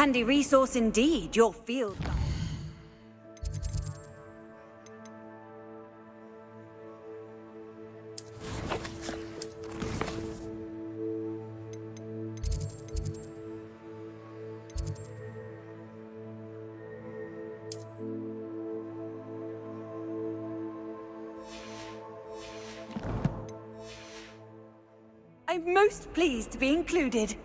Handy resource indeed, your field guide. I'm most pleased to be included.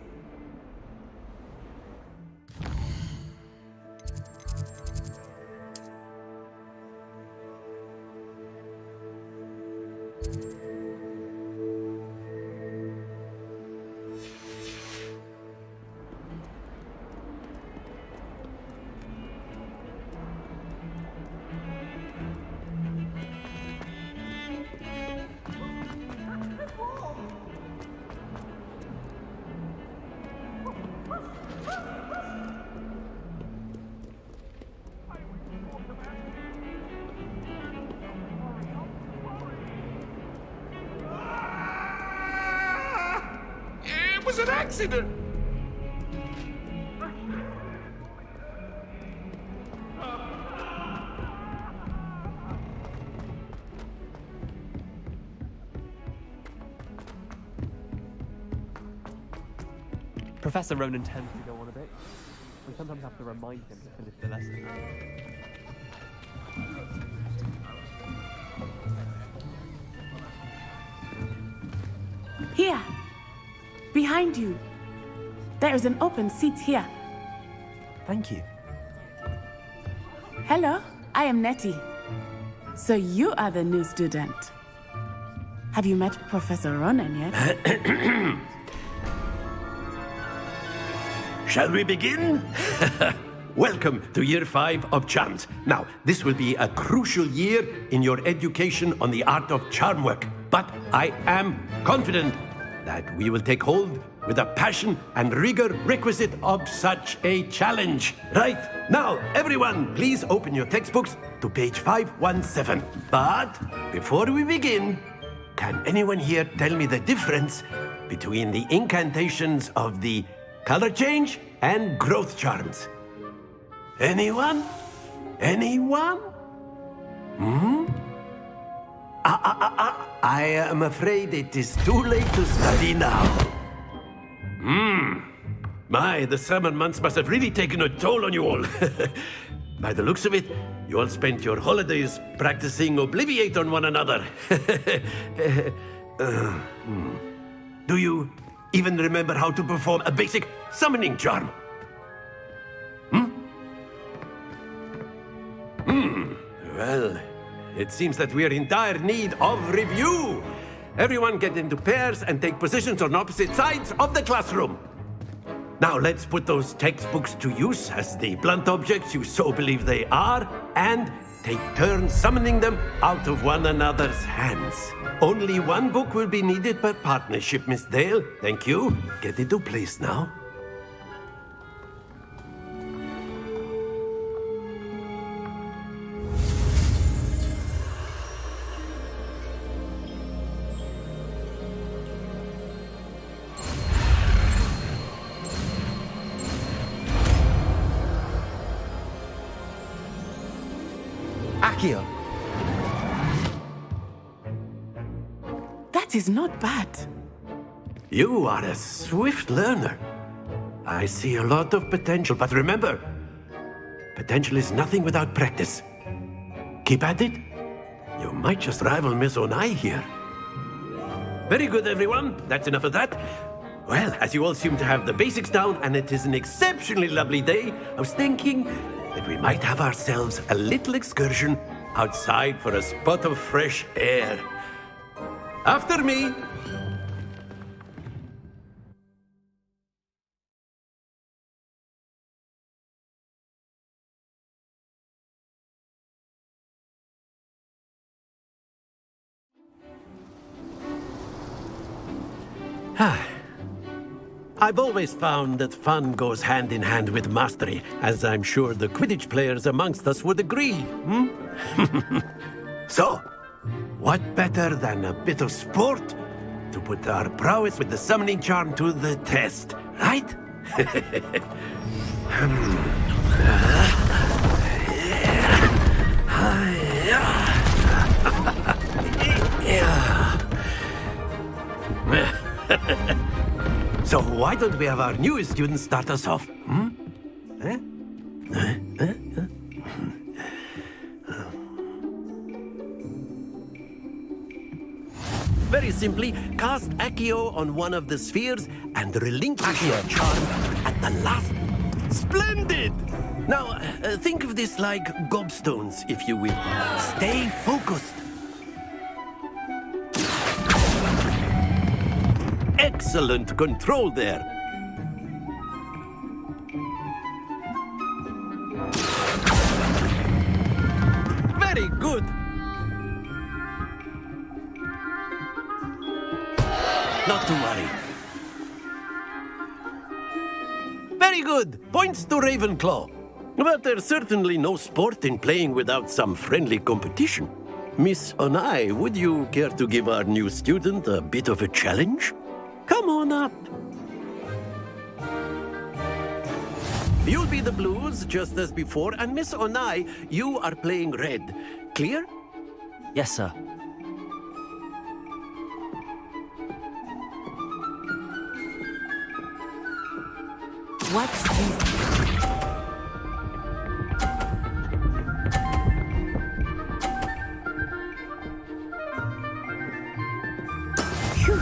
It was an accident! Professor Ronan tends to go on a bit. We sometimes have to remind him to finish the lesson. Here! Behind you! There is an open seat here. Thank you. Hello, I am Nettie. So you are the new student. Have you met Professor Ronan yet? Shall we begin? Welcome to Year 5 of Charms. Now, this will be a crucial year in your education on the art of charm work. But I am confident that we will take hold with the passion and rigor requisite of such a challenge. Right, now, everyone, please open your textbooks to page 517. But before we begin, can anyone here tell me the difference between the incantations of the color change and growth charms? Anyone? Anyone? I am afraid it is too late to study now. My, the summer months must have really taken a toll on you all. By the looks of it, you all spent your holidays practicing Obliviate on one another. Do you even remember how to perform a basic summoning charm? Well, it seems that we are in dire need of review. Everyone get into pairs and take positions on opposite sides of the classroom. Now let's put those textbooks to use as the blunt objects you so believe they are, and take turns summoning them out of one another's hands. Only one book will be needed per partnership, Miss Dale. Thank you. Get into place now. Akio. That is not bad. You are a swift learner. I see a lot of potential, but remember, potential is nothing without practice. Keep at it. You might just rival Miss Onai here. Very good, everyone. That's enough of that. Well, as you all seem to have the basics down, and it is an exceptionally lovely day, I was thinking that we might have ourselves a little excursion outside for a spot of fresh air. After me. I've always found that fun goes hand in hand with mastery, as I'm sure the Quidditch players amongst us would agree, So, what better than a bit of sport to put our prowess with the summoning charm to the test, right? So why don't we have our newest student start us off? Eh? Very simply, cast Accio on one of the spheres and relinquish your charm at the last. Splendid! Now, think of this like gobstones, if you will. Stay focused. Excellent control there. Very good. Not to worry. Very good. Points to Ravenclaw. But there's certainly no sport in playing without some friendly competition. Miss Onai, would you care to give our new student a bit of a challenge? Come on up. You'll be the blues, just as before, and Miss Onai, you are playing red. Clear? Yes, sir. Watch this. Phew.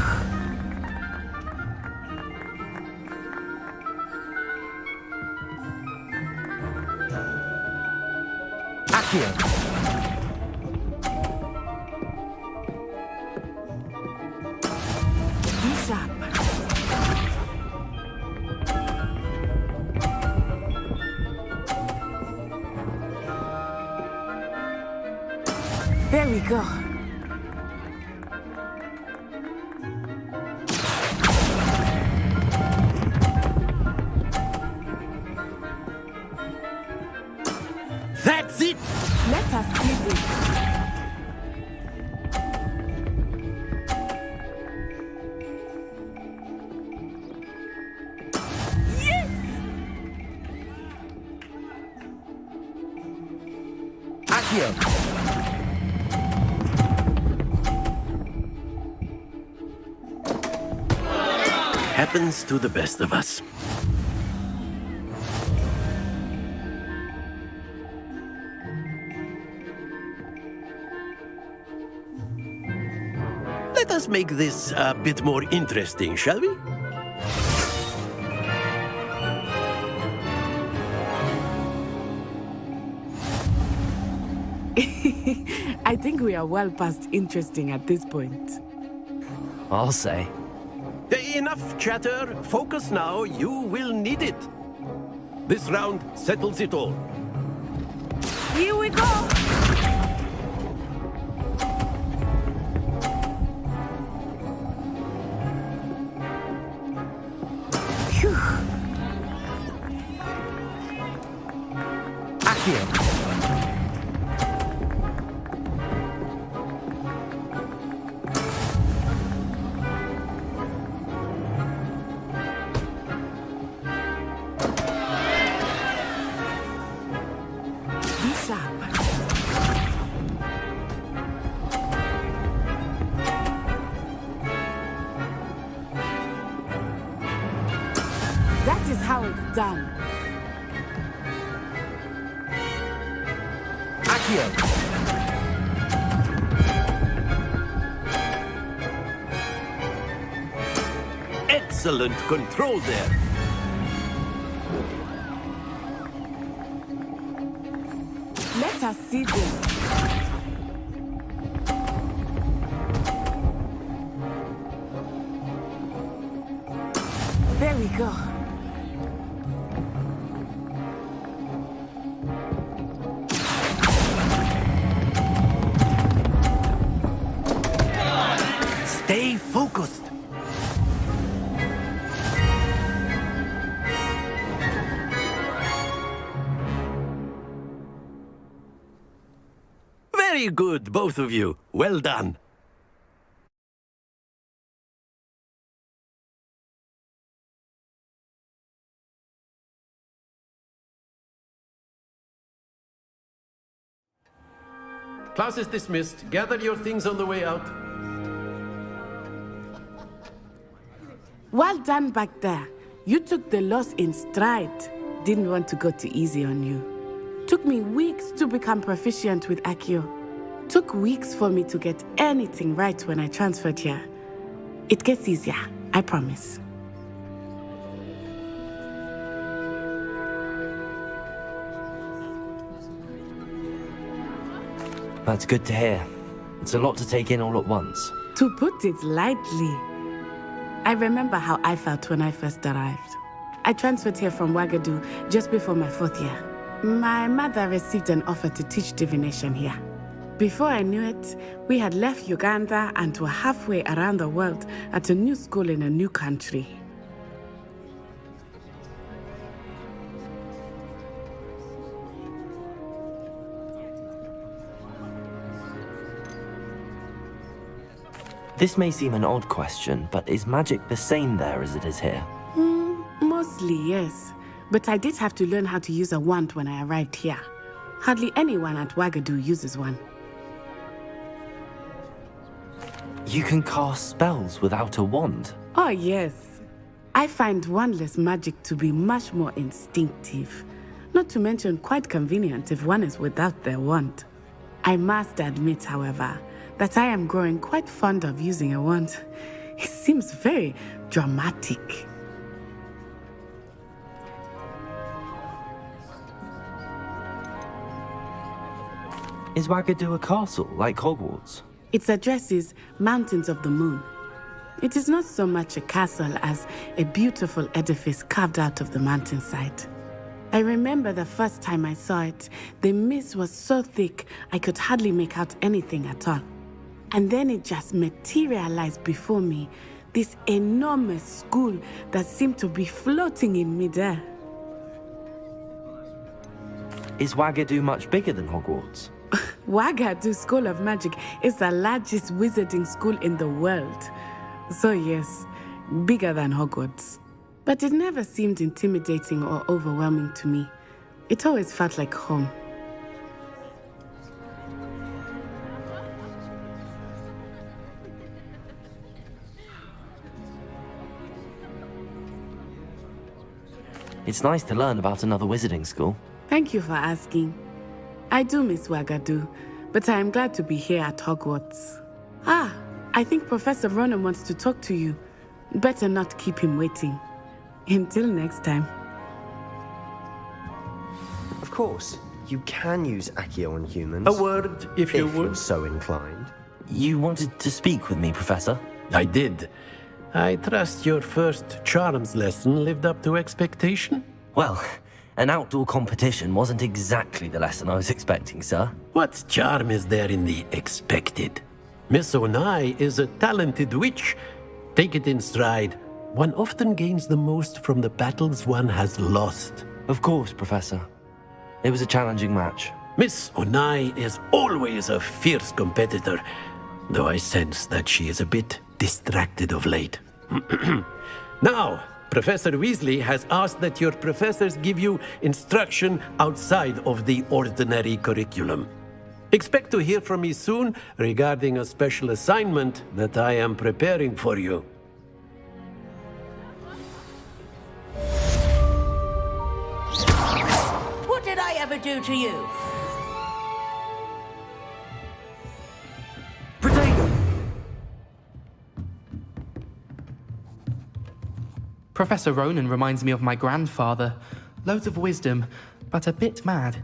Accio. Be sharp. There we go. That's it! Let us see this. Accio. Happens to the best of us. Let us make this a bit more interesting, shall we? I think we are well past interesting at this point. I'll say. Enough chatter. Focus now. You will need it. This round settles it all. Here we go! Phew. Accio. Be sharp. That is how it's done. Accio. Excellent control there. Let us see this. There we go. Stay focused. Very good, both of you. Well done. Class is dismissed. Gather your things on the way out. Well done back there. You took the loss in stride. Didn't want to go too easy on you. Took me weeks to become proficient with Accio. Took weeks for me to get anything right when I transferred here. It gets easier, I promise. That's good to hear. It's a lot to take in all at once. To put it lightly, I remember how I felt when I first arrived. I transferred here from Wagadu just before my 4th year. My mother received an offer to teach divination here. Before I knew it, we had left Uganda and were halfway around the world at a new school in a new country. This may seem an odd question, but is magic the same there as it is here? Mostly, yes. But I did have to learn how to use a wand when I arrived here. Hardly anyone at Wagadu uses one. You can cast spells without a wand? Oh, yes. I find wandless magic to be much more instinctive. Not to mention quite convenient if one is without their wand. I must admit, however, that I am growing quite fond of using a wand. It seems very dramatic. Is Wagadu a castle, like Hogwarts? Its address is Mountains of the Moon. It is not so much a castle as a beautiful edifice carved out of the mountainside. I remember the first time I saw it, the mist was so thick I could hardly make out anything at all. And then it just materialized before me, this enormous school that seemed to be floating in midair. Is Wagadu much bigger than Hogwarts? Wagadu School of Magic is the largest wizarding school in the world. So yes, bigger than Hogwarts. But it never seemed intimidating or overwhelming to me. It always felt like home. It's nice to learn about another wizarding school. Thank you for asking. I do miss Wagadu, but I am glad to be here at Hogwarts. Ah, I think Professor Ronan wants to talk to you. Better not keep him waiting. Until next time. Of course, you can use Accio on humans. A word, if you if you're would. so inclined. You wanted to speak with me, Professor? I did. I trust your first charms lesson lived up to expectation? Well, an outdoor competition wasn't exactly the lesson I was expecting, sir. What charm is there in the expected? Miss Onai is a talented witch. Take it in stride. One often gains the most from the battles one has lost. Of course, Professor. It was a challenging match. Miss Onai is always a fierce competitor, though I sense that she is a bit distracted of late. Now, Professor Weasley has asked that your professors give you instruction outside of the ordinary curriculum. Expect to hear from me soon regarding a special assignment that I am preparing for you. What did I ever do to you? Professor Ronan reminds me of my grandfather. Loads of wisdom, but a bit mad.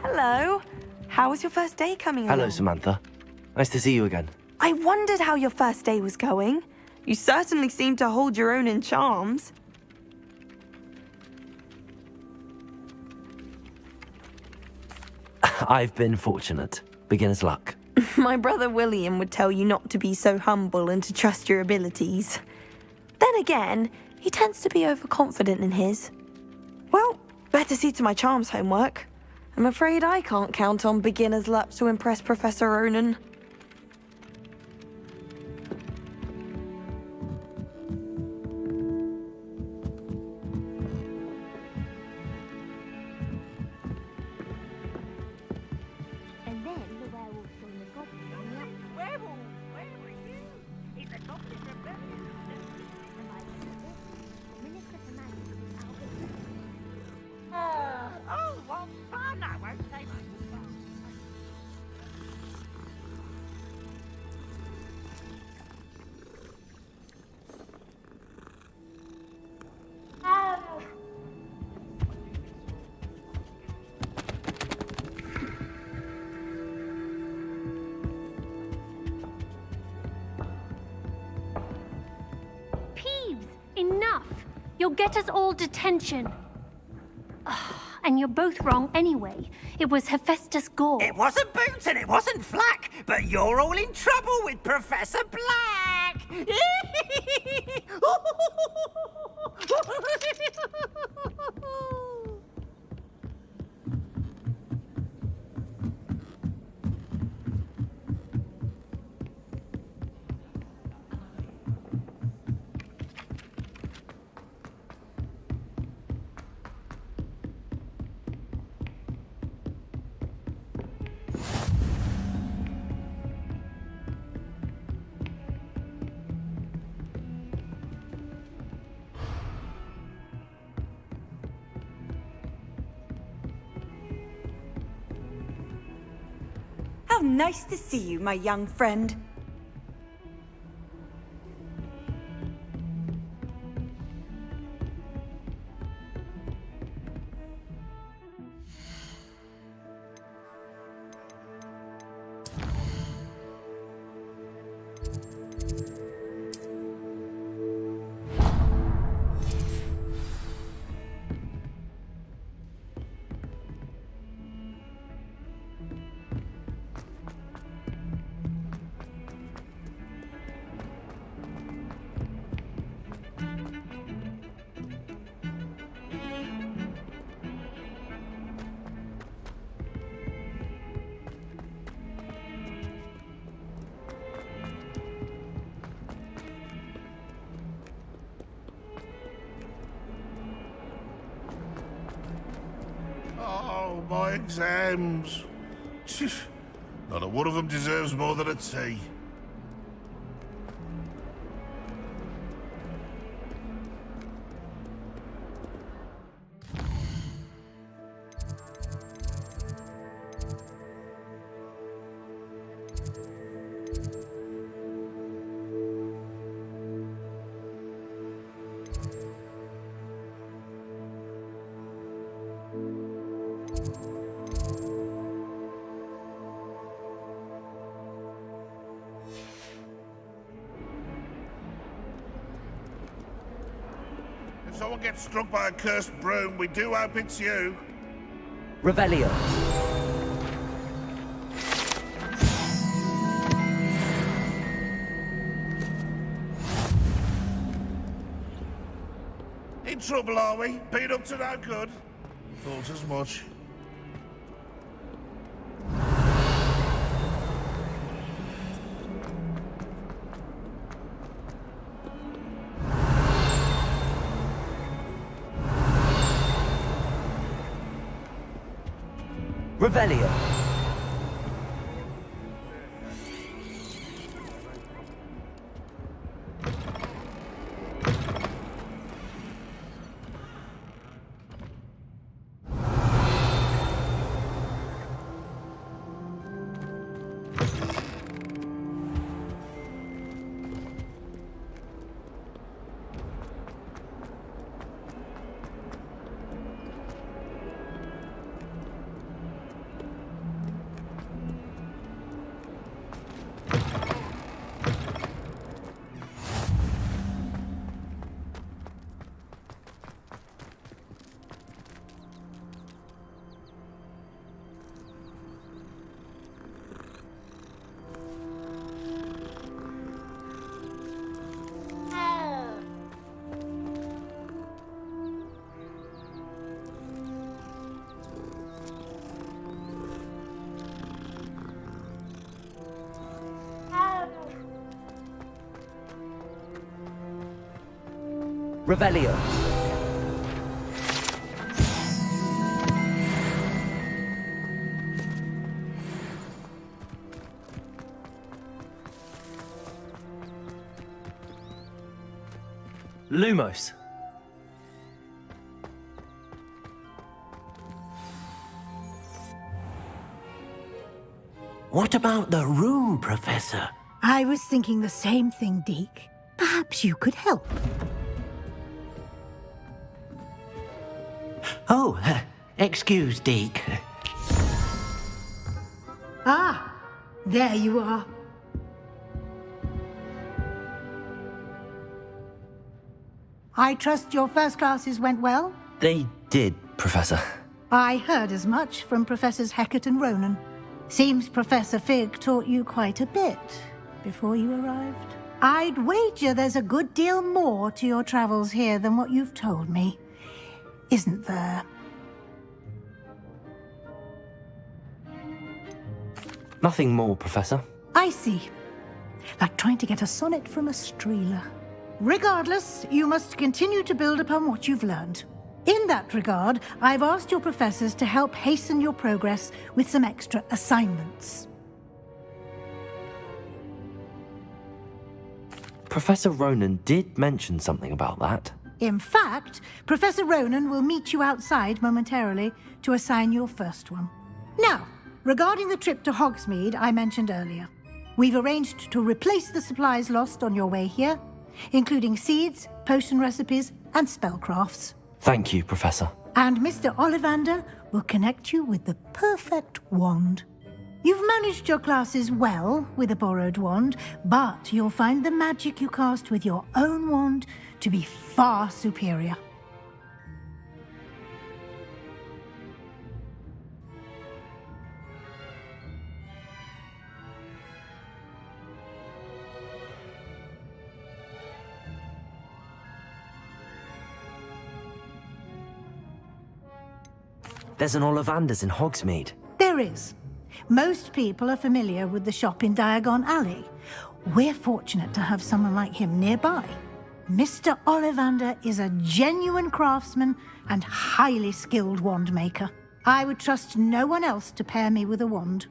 Hello. How was your first day coming along? Hello, Samantha. Nice to see you again. I wondered how your first day was going. You certainly seem to hold your own in charms. I've been fortunate. Beginner's luck. My brother William would tell you not to be so humble and to trust your abilities. Then again, he tends to be overconfident in his. Well, better see to my charms homework. I'm afraid I can't count on beginner's luck to impress Professor Ronan. You'll get us all detention. And you're both wrong anyway. It was Hephaestus Gore. It wasn't Boots and it wasn't Flack, but you're all in trouble with Professor Black! How nice to see you, my young friend. Oh, my exams. Not a one of them deserves more than a tea. If someone gets struck by a cursed broom, we do hope it's you. Revelio. In trouble, are we? Been up to no good? Thought as much. Revelio. Revelio. Lumos. What about the room, Professor? I was thinking the same thing, Deke. Perhaps you could help. Oh, excuse, Deke. Ah, there you are. I trust your first classes went well? They did, Professor. I heard as much from Professors Hecat and Ronan. Seems Professor Fig taught you quite a bit before you arrived. I'd wager there's a good deal more to your travels here than what you've told me. Isn't there? Nothing more, Professor. I see. Like trying to get a sonnet from a streeler. Regardless, you must continue to build upon what you've learned. In that regard, I've asked your professors to help hasten your progress with some extra assignments. Professor Ronan did mention something about that. In fact, Professor Ronan will meet you outside momentarily to assign your first one. Now, regarding the trip to Hogsmeade I mentioned earlier, we've arranged to replace the supplies lost on your way here, including seeds, potion recipes, and spellcrafts. Thank you, Professor. And Mr. Ollivander will connect you with the perfect wand. You've managed your classes well with a borrowed wand, but you'll find the magic you cast with your own wand to be far superior. There's an Ollivander's in Hogsmeade. There is. Most people are familiar with the shop in Diagon Alley. We're fortunate to have someone like him nearby. Mr. Ollivander is a genuine craftsman and highly skilled wand maker. I would trust no one else to pair me with a wand.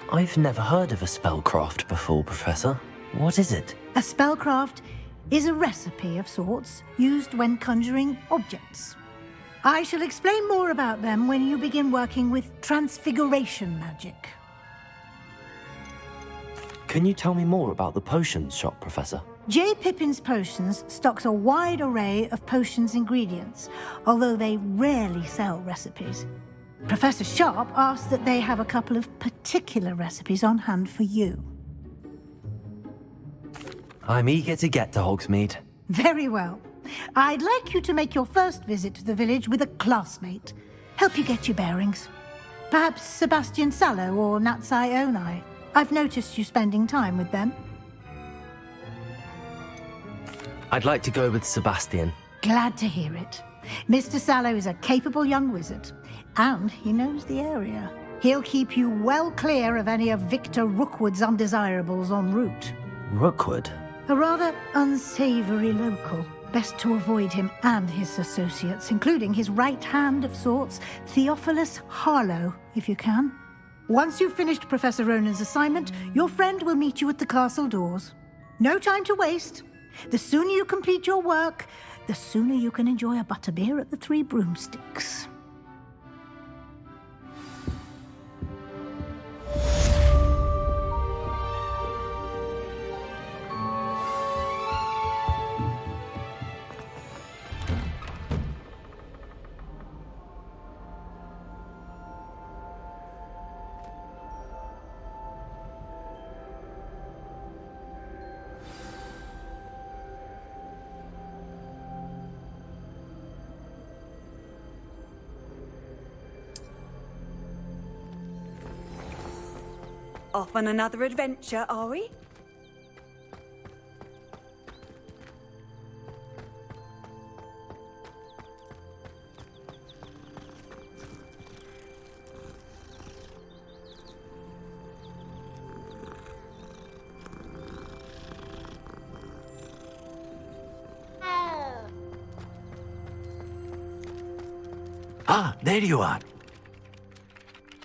I've never heard of a spellcraft before, Professor. What is it? A spellcraft is a recipe of sorts used when conjuring objects. I shall explain more about them when you begin working with transfiguration magic. Can you tell me more about the potions shop, Professor? J. Pippin's Potions stocks a wide array of potions ingredients, although they rarely sell recipes. Professor Sharp asked that they have a couple of particular recipes on hand for you. I'm eager to get to Hogsmeade. Very well. I'd like you to make your first visit to the village with a classmate. Help you get your bearings. Perhaps Sebastian Sallow or Natsai Onai. I've noticed you spending time with them. I'd like to go with Sebastian. Glad to hear it. Mr. Sallow is a capable young wizard, and he knows the area. He'll keep you well clear of any of Victor Rookwood's undesirables en route. Rookwood? A rather unsavory local. Best to avoid him and his associates, including his right hand of sorts, Theophilus Harlow, if you can. Once you've finished Professor Ronan's assignment, your friend will meet you at the castle doors. No time to waste. The sooner you complete your work, the sooner you can enjoy a butterbeer at the Three Broomsticks. Off on another adventure, are we? Ah, there you are.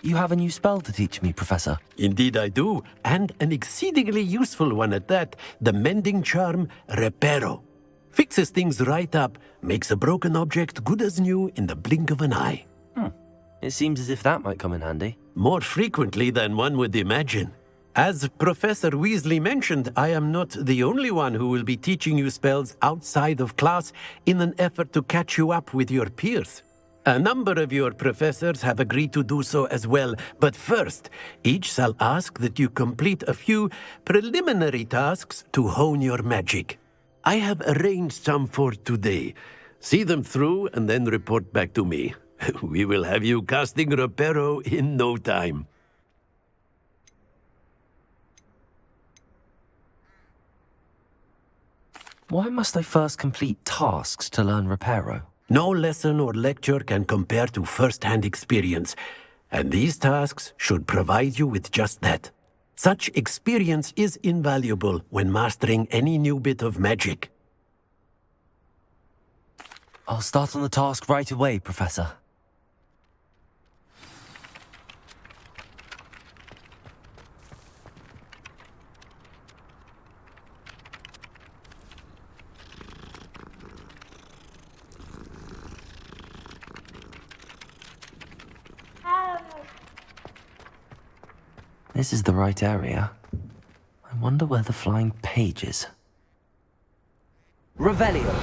You have a new spell to teach me, Professor. Indeed I do, and an exceedingly useful one at that, the mending charm Reparo. Fixes things right up, makes a broken object good as new in the blink of an eye. It seems as if that might come in handy. More frequently than one would imagine. As Professor Weasley mentioned, I am not the only one who will be teaching you spells outside of class in an effort to catch you up with your peers. A number of your professors have agreed to do so as well, but first, each shall ask that you complete a few preliminary tasks to hone your magic. I have arranged some for today. See them through and then report back to me. We will have you casting Reparo in no time. Why must I first complete tasks to learn Reparo? No lesson or lecture can compare to first-hand experience, and these tasks should provide you with just that. Such experience is invaluable when mastering any new bit of magic. I'll start on the task right away, Professor. This is the right area. I wonder where the flying page is. Revelio!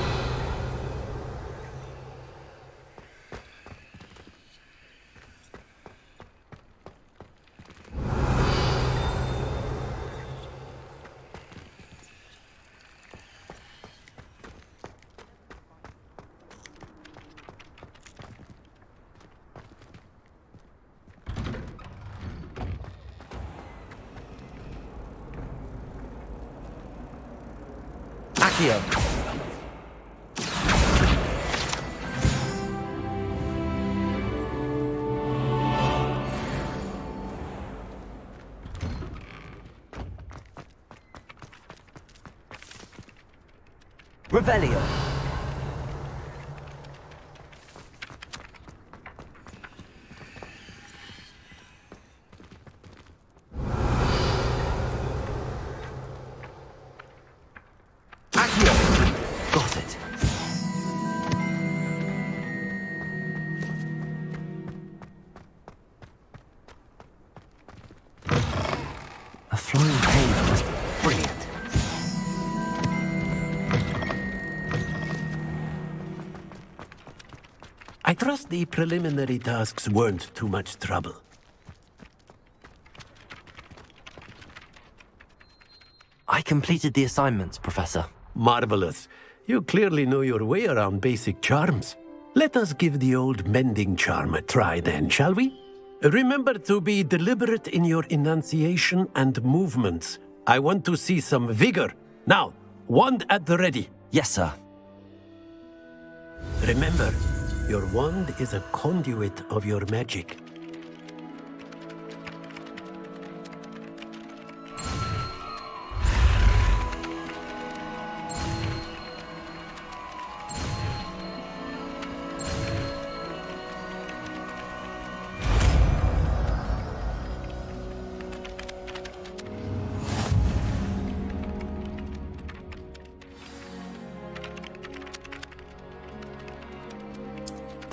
Accio. Revelio. Got it. A flying page was brilliant. I trust the preliminary tasks weren't too much trouble. I completed the assignments, Professor. Marvelous. You clearly know your way around basic charms. Let us give the old mending charm a try then, shall we? Remember to be deliberate in your enunciation and movements. I want to see some vigor. Now, wand at the ready. Yes, sir. Remember, your wand is a conduit of your magic.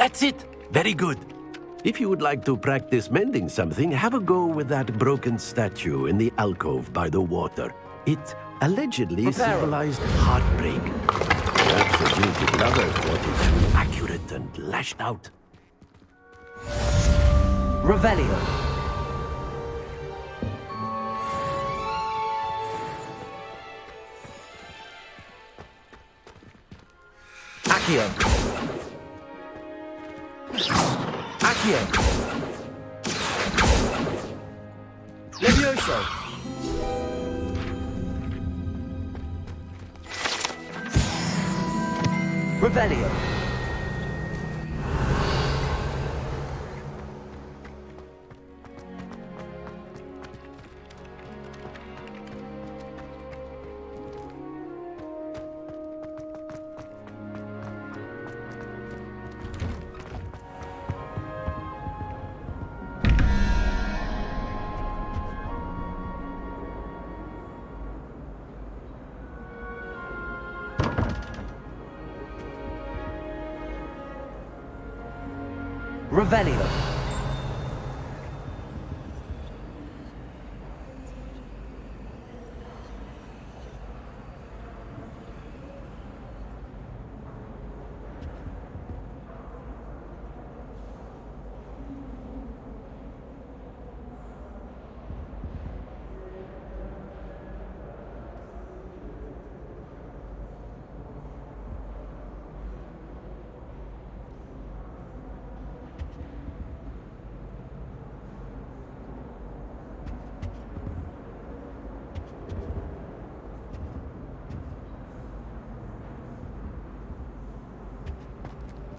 That's it. Very good. If you would like to practice mending something, have a go with that broken statue in the alcove by the water. It allegedly symbolized heartbreak. Perhaps the guilty lover thought it too accurate and lashed out. Revelio. Accio. Accio. Levioso. Revelio. Revelio.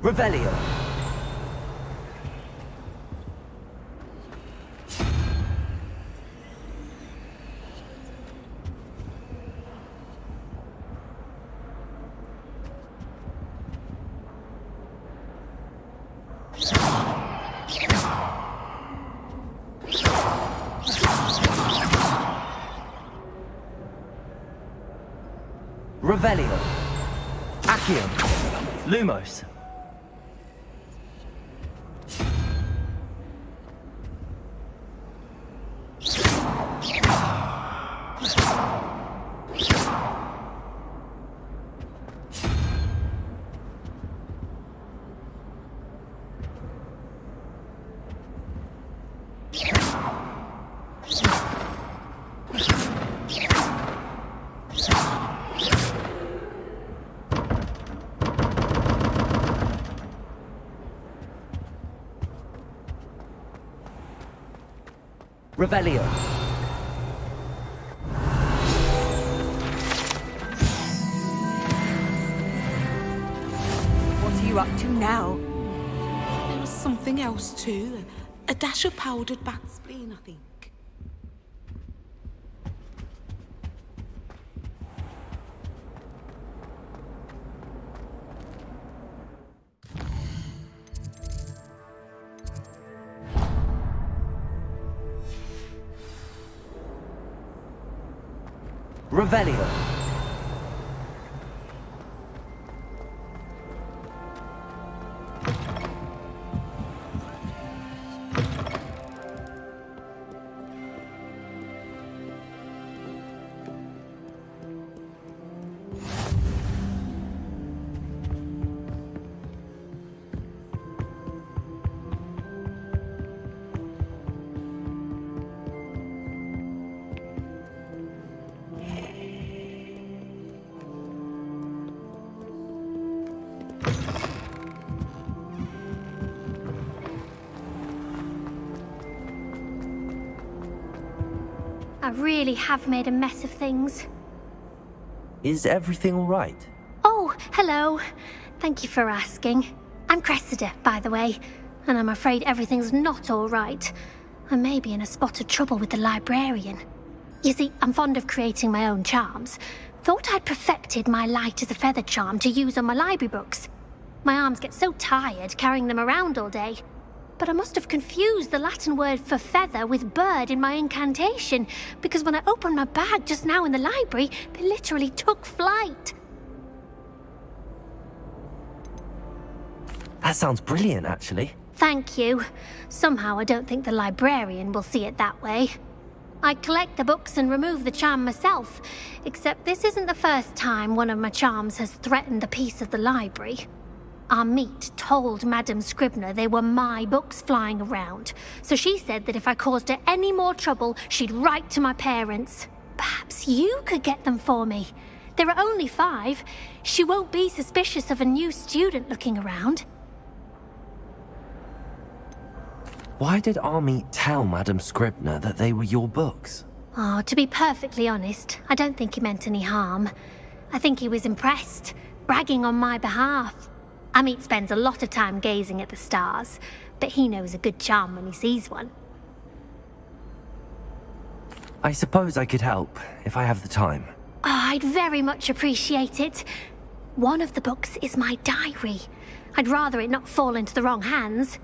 Revelio. Revelio. Accio. Lumos. Revelio. What are you up to now? There was something else too. A dash of powdered bat spleen, I think. Revelio. I really have made a mess of things. Is everything all right? Oh, hello. Thank you for asking. I'm Cressida, by the way, and I'm afraid everything's not all right. I may be in a spot of trouble with the librarian. You see, I'm fond of creating my own charms. Thought I'd perfected my light as a feather charm to use on my library books. My arms get so tired carrying them around all day. But I must have confused the Latin word for feather with bird in my incantation, because when I opened my bag just now in the library, they literally took flight. That sounds brilliant, actually. Thank you. Somehow I don't think the librarian will see it that way. I collect the books and remove the charm myself, except this isn't the first time one of my charms has threatened the peace of the library. Our meet told Madame Scribner they were my books flying around, so she said that if I caused her any more trouble, she'd write to my parents. Perhaps you could get them for me. There are only 5. She won't be suspicious of a new student looking around. Why did Army tell Madame Scribner that they were your books? Oh, to be perfectly honest, I don't think he meant any harm. I think he was impressed, bragging on my behalf. Amit spends a lot of time gazing at the stars, but he knows a good charm when he sees one. I suppose I could help, if I have the time. Oh, I'd very much appreciate it. One of the books is my diary. I'd rather it not fall into the wrong hands.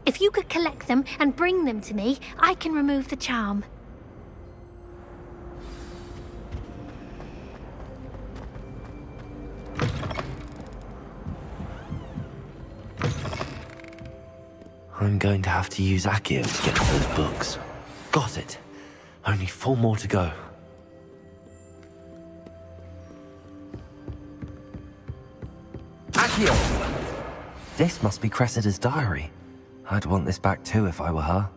If you could collect them and bring them to me, I can remove the charm. I'm going to have to use Accio to get to those books. Got it. Only 4 more to go. Accio! This must be Cressida's diary. I'd want this back too if I were her.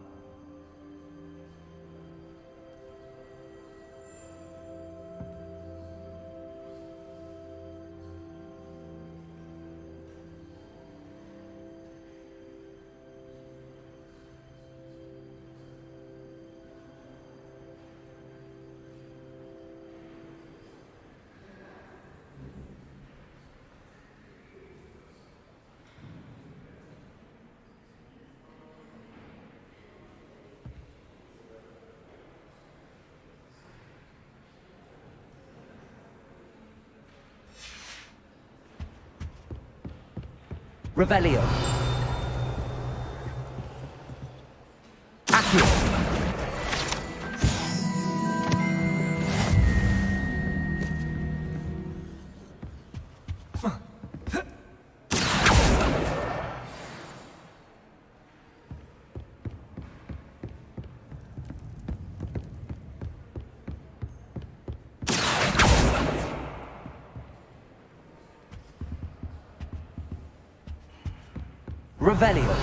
Revelio. Accio. Revelio.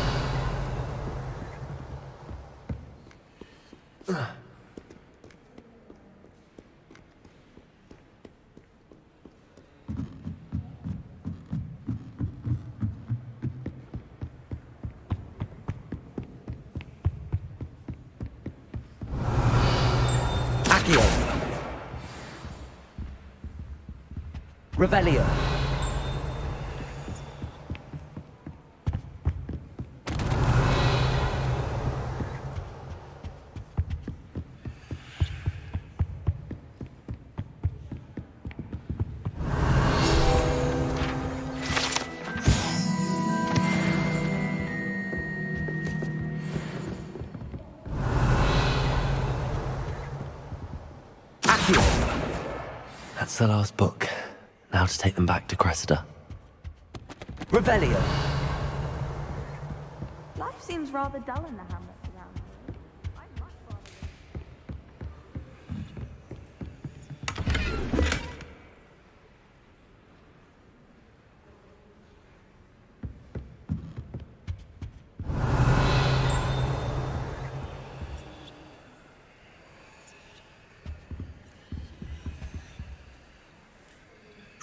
Accio. Revelio. That's the last book. Now to take them back to Cressida. Revelio. Life seems rather dull in the hamlets around here. I'd much rather...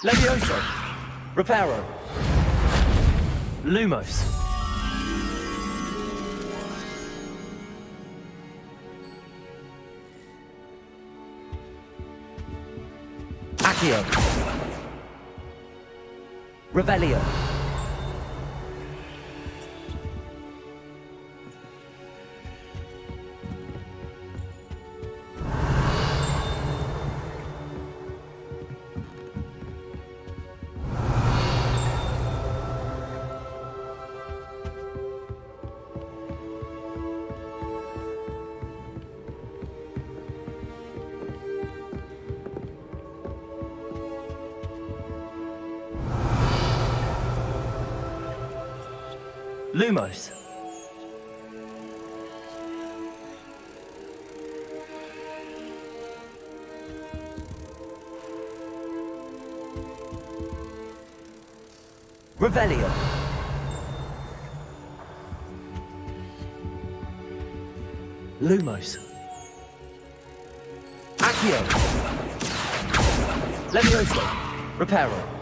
Levioso. Reparo. Lumos. Accio. Revelio. Lumos. Revelio. Lumos. Accio. Levioso. Reparo.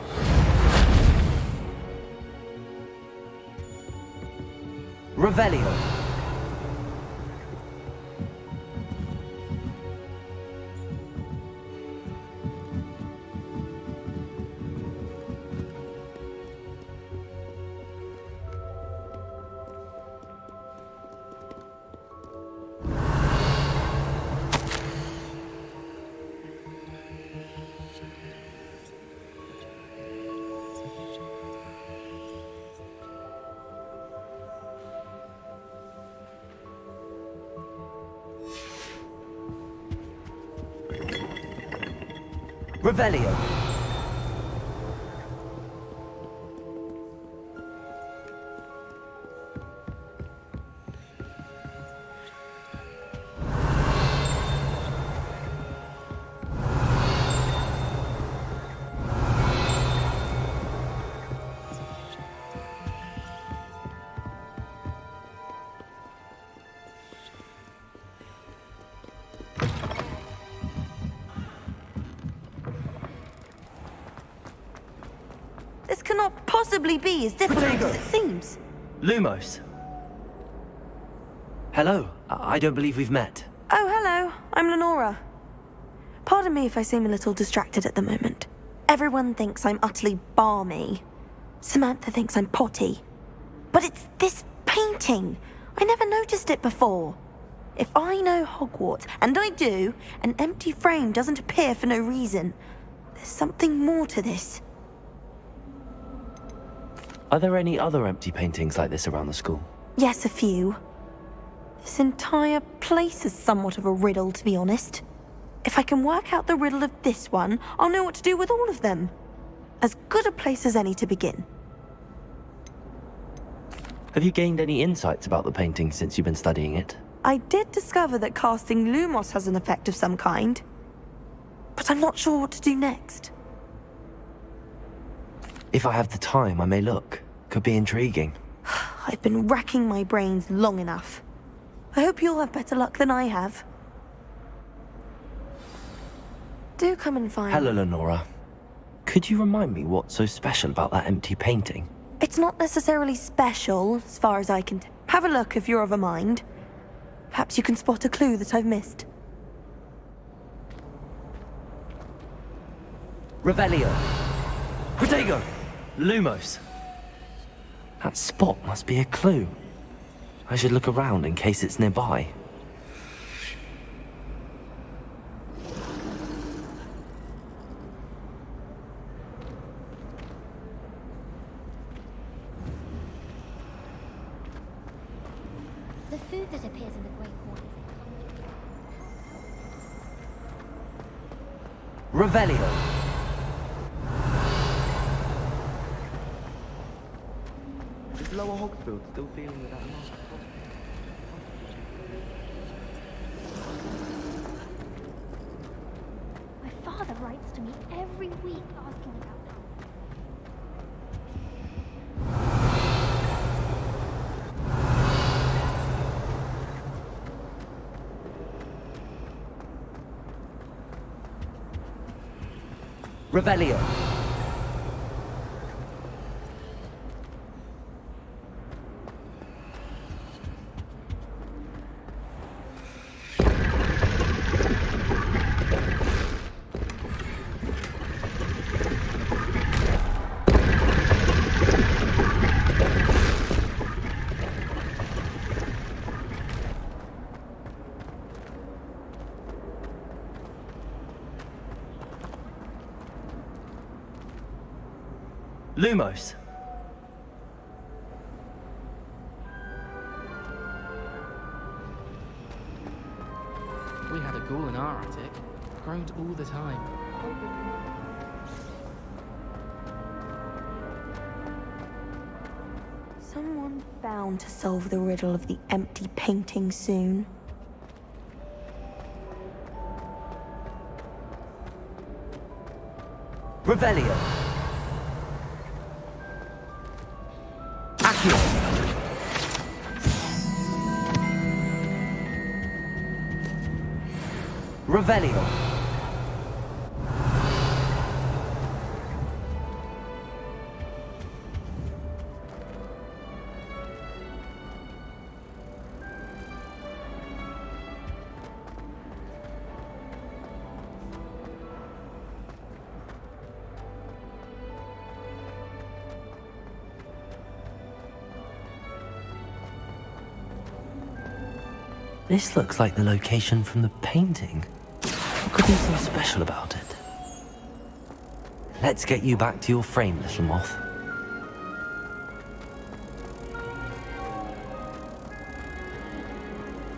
Revelio. Revelio. This cannot possibly be as difficult as it seems. Lumos. Hello. I don't believe we've met. Oh, hello. I'm Lenora. Pardon me if I seem a little distracted at the moment. Everyone thinks I'm utterly balmy. Samantha thinks I'm potty. But it's this painting. I never noticed it before. If I know Hogwarts, and I do, an empty frame doesn't appear for no reason. There's something more to this. Are there any other empty paintings like this around the school? Yes, a few. This entire place is somewhat of a riddle, to be honest. If I can work out the riddle of this one, I'll know what to do with all of them. As good a place as any to begin. Have you gained any insights about the painting since you've been studying it? I did discover that casting Lumos has an effect of some kind. But I'm not sure what to do next. If I have the time, I may look. Could be intriguing. I've been racking my brains long enough. I hope you'll have better luck than I have. Do come and find Hello, me. Lenora. Could you remind me what's so special about that empty painting? It's not necessarily special, as far as I can have a look if you're of a mind. Perhaps you can spot a clue that I've missed. Revelio. Protego. Lumos. That spot must be a clue. I should look around in case it's nearby. The food that appears in the Great Hall. Revelio. Is Lower Hogsfield still dealing with that monster? My father writes to me every week asking about them. Revelio. Lumos. We had a ghoul in our attic. Groaned all the time. Someone's bound to solve the riddle of the empty painting soon. Revelio. Accio. Revelio. This looks like the location from the painting. What could be so special about it? Let's get you back to your frame, little moth.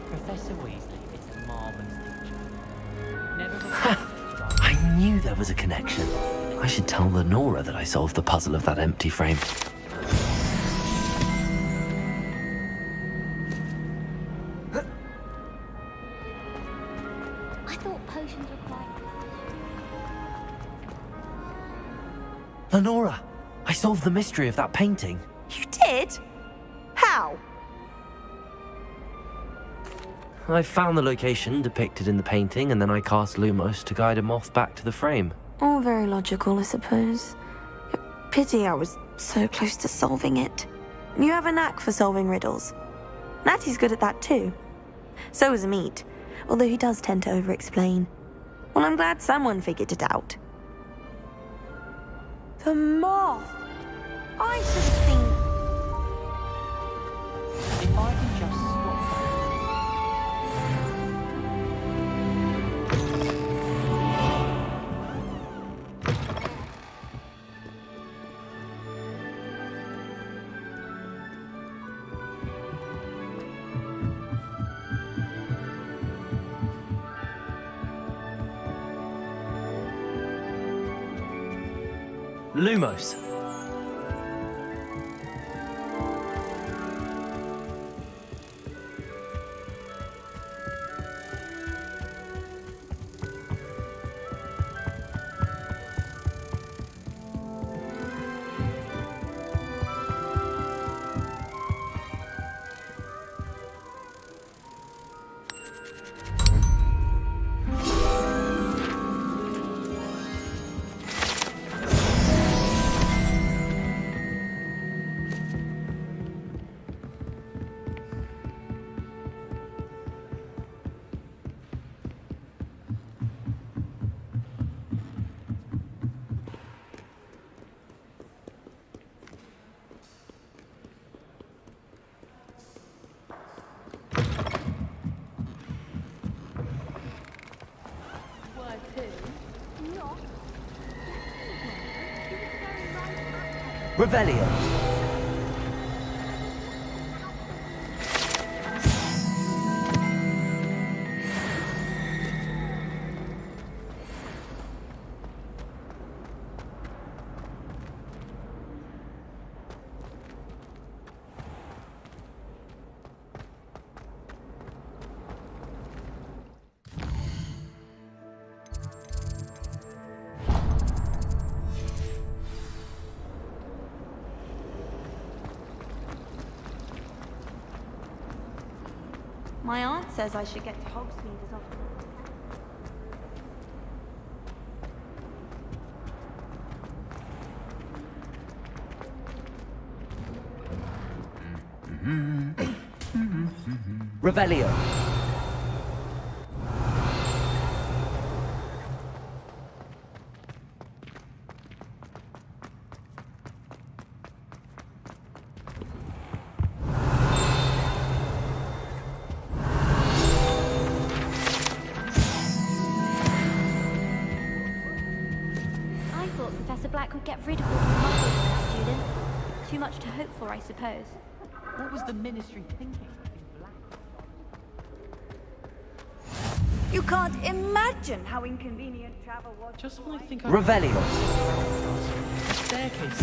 Professor Weasley is a marvelous teacher. Never I knew there was a connection. I should tell Lenora that I solved the puzzle of that empty frame. Lenora, I solved the mystery of that painting. You did? How? I found the location depicted in the painting, and then I cast Lumos to guide a moth back to the frame. All very logical, I suppose. Pity I was so close to solving it. You have a knack for solving riddles. Natty's good at that too. So is Amit, although he does tend to over-explain. Well, I'm glad someone figured it out. The moth! I should have seen... If I can just stop Lumos. Revelio. My aunt says I should get to Hogsmeade as often as Revelio. Get rid of all the muscles of that student. Too much to hope for, I suppose. What was the Ministry thinking? You can't imagine how inconvenient travel was. Just when I think I... Revelio. Staircase.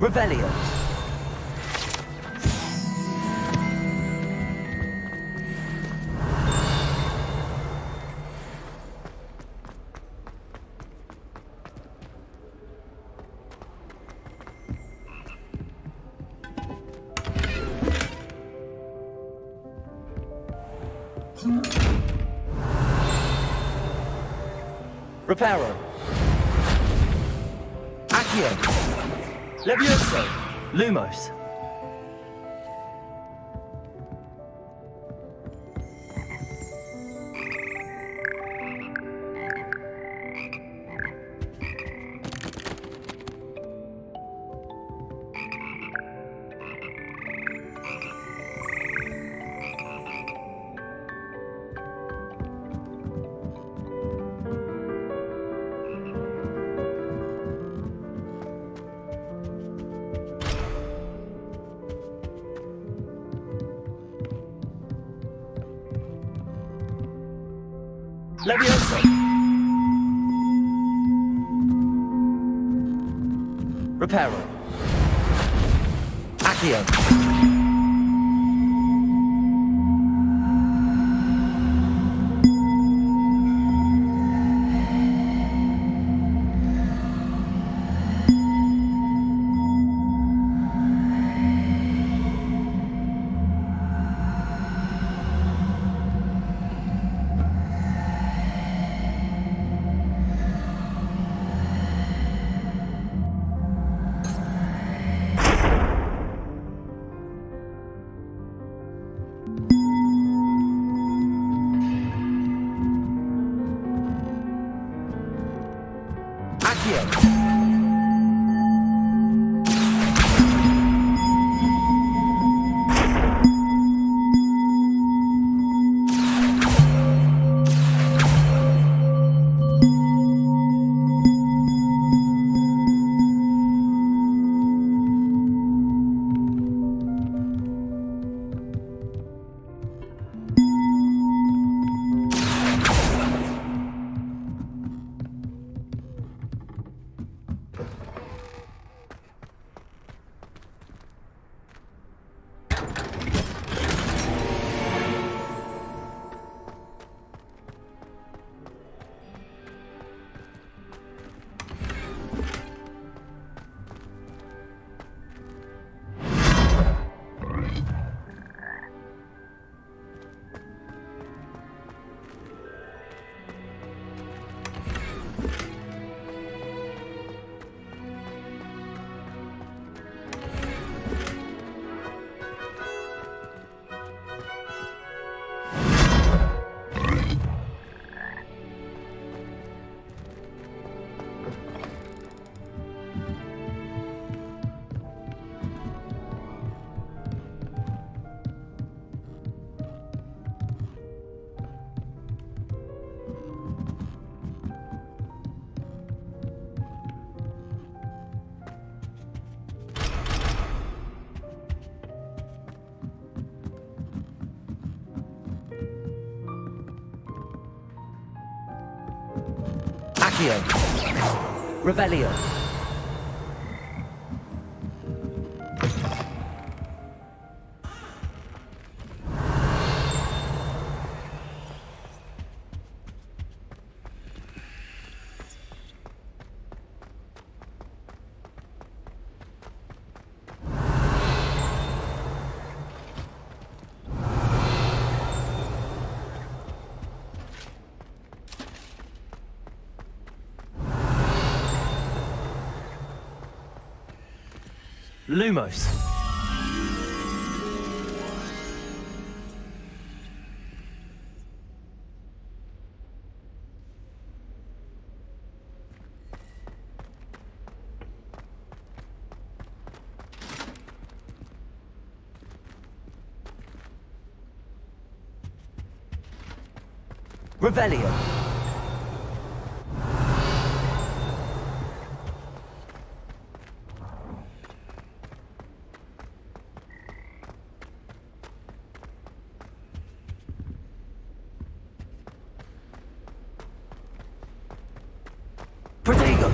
Revelio. Reparo. Accio. Levioso. Lumos. Levioso. Reparo. Accio. Accio. Revelio. Lumos. Revelio. Protego.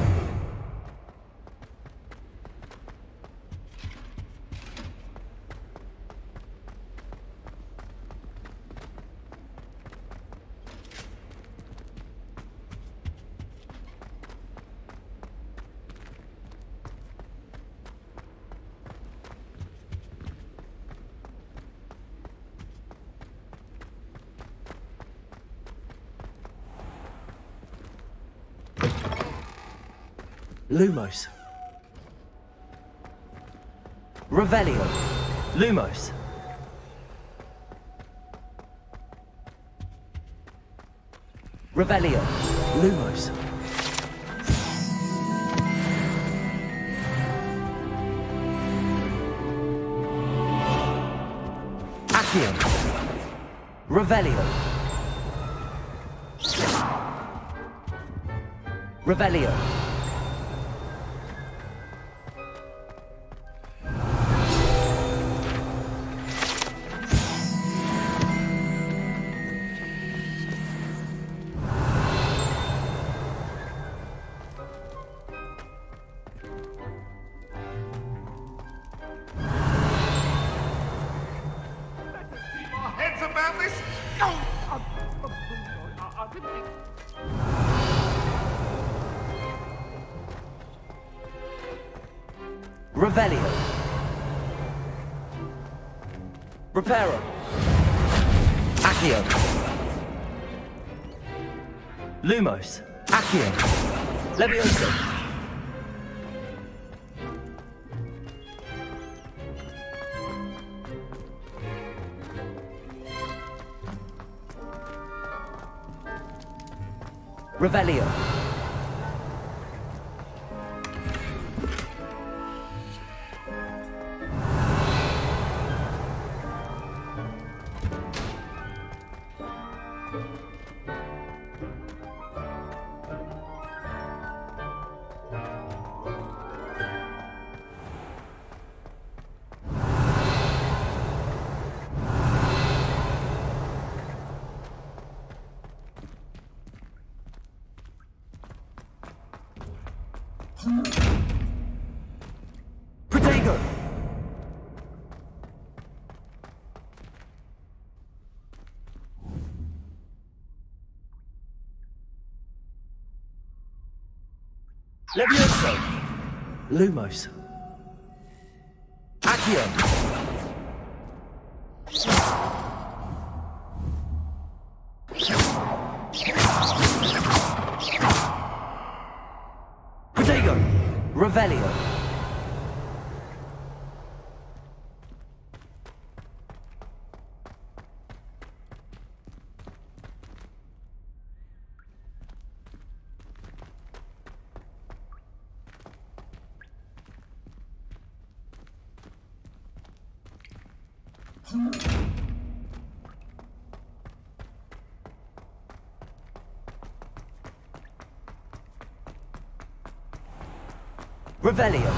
Lumos. Revelio. Lumos. Revelio. Lumos. Accio. Revelio. Revelio. Our heads about this? Revelio. Reparo. Accio. Lumos. Accio. Levioso. Revelio. Protego! Levioso! Lumos. Accio! Protego! Revelio. Revelio.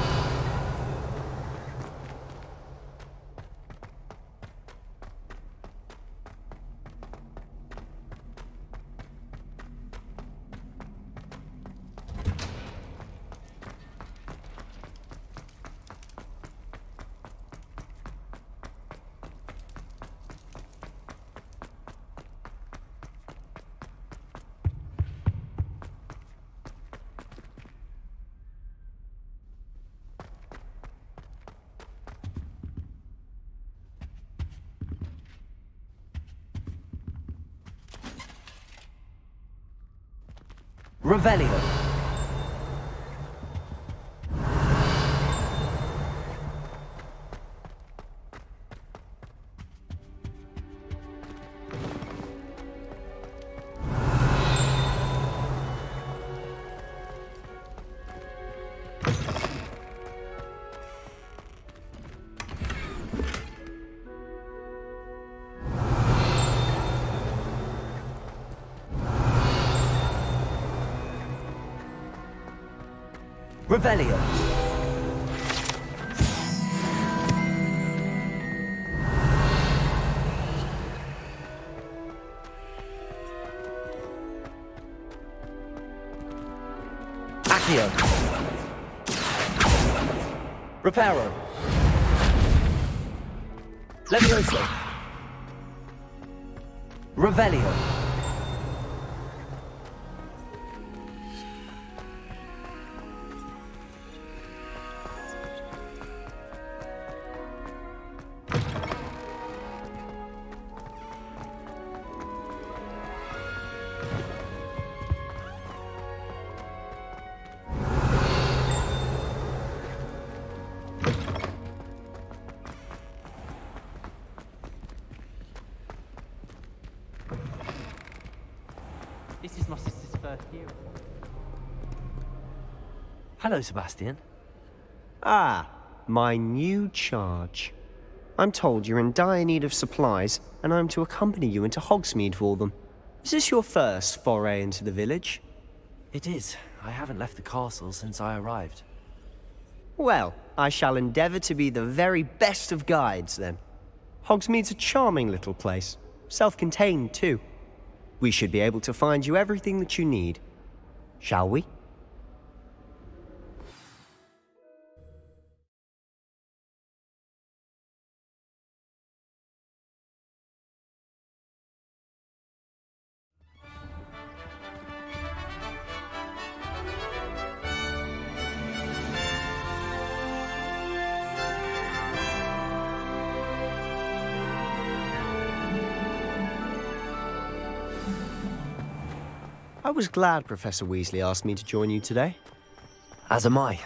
Revelio. Revelio. Accio. Reparo. Levioso. Revelio. This is my sister's first year. Hello, Sebastian. Ah, my new charge. I'm told you're in dire need of supplies, and I'm to accompany you into Hogsmeade for them. Is this your first foray into the village? It is. I haven't left the castle since I arrived. Well, I shall endeavour to be the very best of guides, then. Hogsmeade's a charming little place. Self-contained, too. We should be able to find you everything that you need. Shall we? I was glad Professor Weasley asked me to join you today. As am I.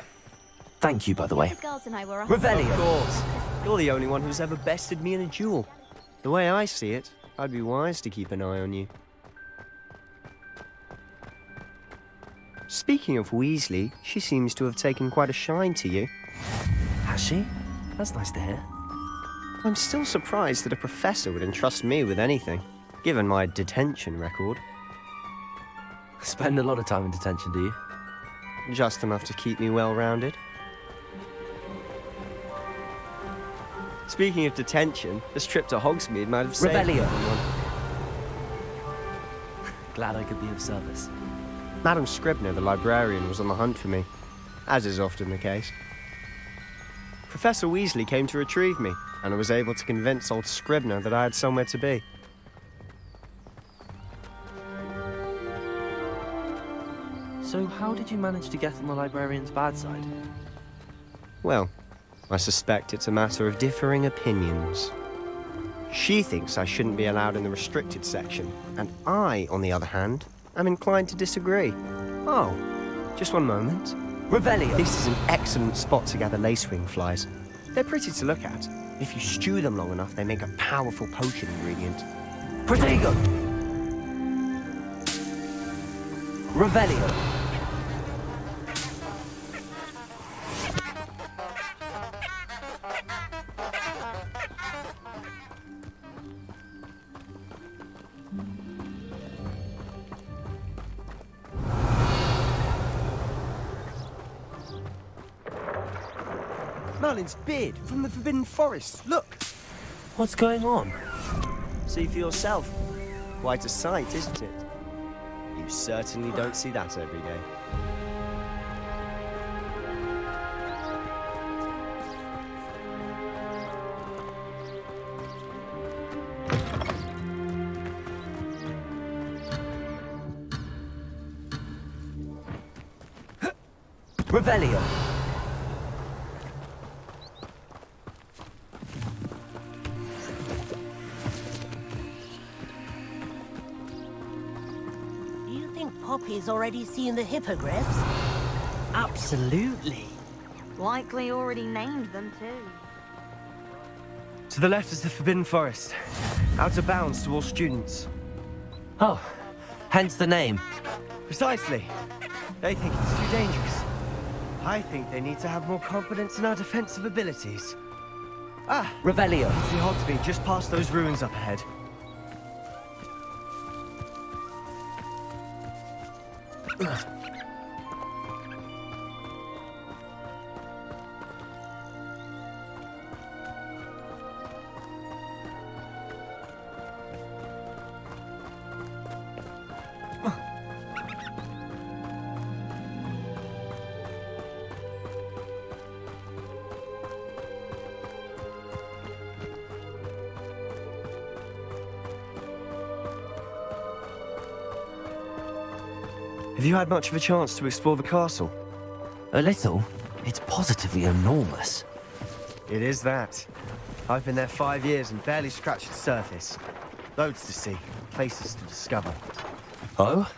Thank you, by the way. The girls and I were Revelio! Of course. You're the only one who's ever bested me in a duel. The way I see it, I'd be wise to keep an eye on you. Speaking of Weasley, she seems to have taken quite a shine to you. Has she? That's nice to hear. I'm still surprised that a professor would entrust me with anything, given my detention record. Spend a lot of time in detention, do you? Just enough to keep me well-rounded. Speaking of detention, this trip to Hogsmeade might have saved Revelio. everyone. Glad I could be of service. Madam Scribner, the librarian, was on the hunt for me, as is often the case. Professor Weasley came to retrieve me, and I was able to convince old Scribner that I had somewhere to be. So how did you manage to get on the librarian's bad side? Well, I suspect it's a matter of differing opinions. She thinks I shouldn't be allowed in the restricted section, and I, on the other hand, am inclined to disagree. Oh, just one moment. Revelio! This is an excellent spot to gather lacewing flies. They're pretty to look at. If you stew them long enough, they make a powerful potion ingredient. Protego! Revelio! Merlin's beard from the Forbidden Forest. Look! What's going on? See for yourself. Quite a sight, isn't it? You certainly don't see that every day. Revelio! Poppy's already seen the hippogriffs? Absolutely. Likely already named them too. To the left is the Forbidden Forest. Out of bounds to all students. Oh, hence the name. Precisely. They think it's too dangerous. I think they need to have more confidence in our defensive abilities. Ah! Revelio. See Hogsmeade just past those ruins up ahead. Have you had much of a chance to explore the castle? A little. It's positively enormous. It is that. I've been there 5 years and barely scratched the surface. Loads to see, places to discover. Oh?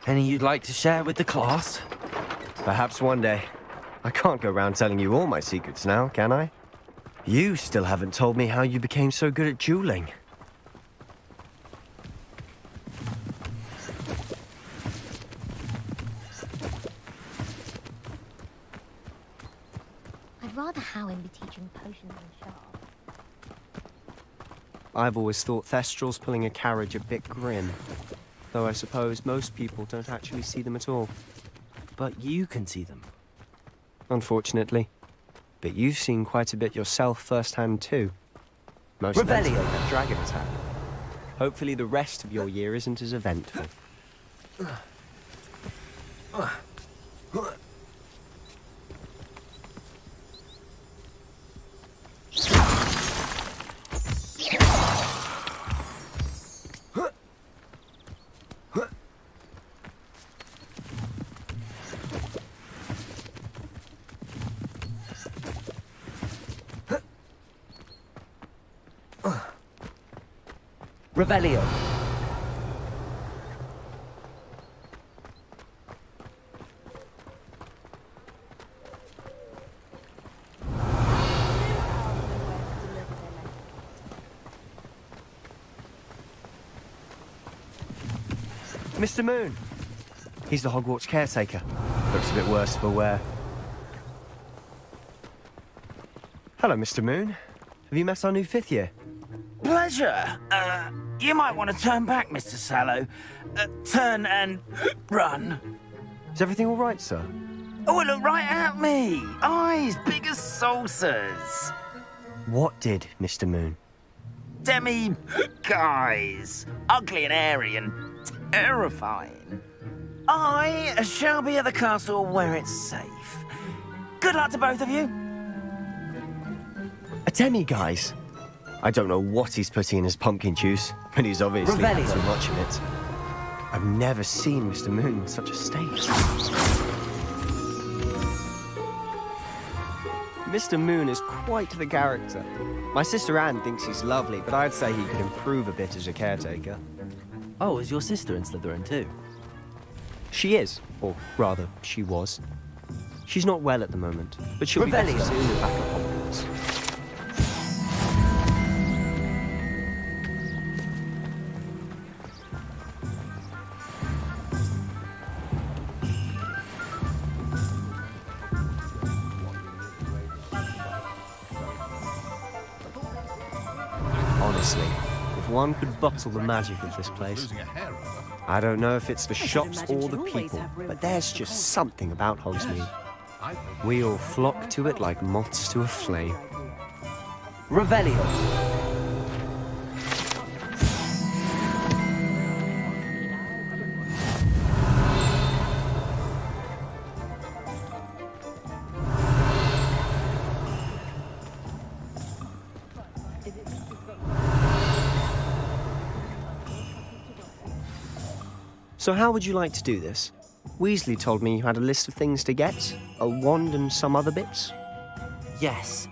Any you'd like to share with the class? Perhaps one day. I can't go around telling you all my secrets now, can I? You still haven't told me how you became so good at dueling. I'd rather Howin be teaching potions than Sharp. I've always thought Thestral's pulling a carriage a bit grim. Though I suppose most people don't actually see them at all. But you can see them. Unfortunately. But you've seen quite a bit yourself firsthand too. Most notably that dragon attack. Hopefully the rest of your year isn't as eventful. Revelio. Mr. Moon! He's the Hogwarts caretaker. Looks a bit worse for wear. Hello, Mr. Moon. Have you met our new 5th year? Pleasure. You might want to turn back, Mr. Sallow. Turn and run. Is everything all right, sir? Oh, look right at me. Eyes big as saucers. What did, Mr. Moon? Guys. Ugly and airy and terrifying. I shall be at the castle where it's safe. Good luck to both of you. A demi-guise? I don't know what he's putting in his pumpkin juice, but he's obviously had too much of it. I've never seen Mr. Moon in such a state. Mr. Moon is quite the character. My sister Anne thinks he's lovely, but I'd say he could improve a bit as a caretaker. Oh, is your sister in Slytherin too? She is, or rather, she was. She's not well at the moment, but she'll be better soon and back at Hogwarts. Honestly, if one could bottle the magic of this place. I don't know if it's the shops or the people, but there's just something about Hogsmeade. We all flock to it like moths to a flame. Revelio. So how would you like to do this? Weasley told me you had a list of things to get, a wand and some other bits. Yes.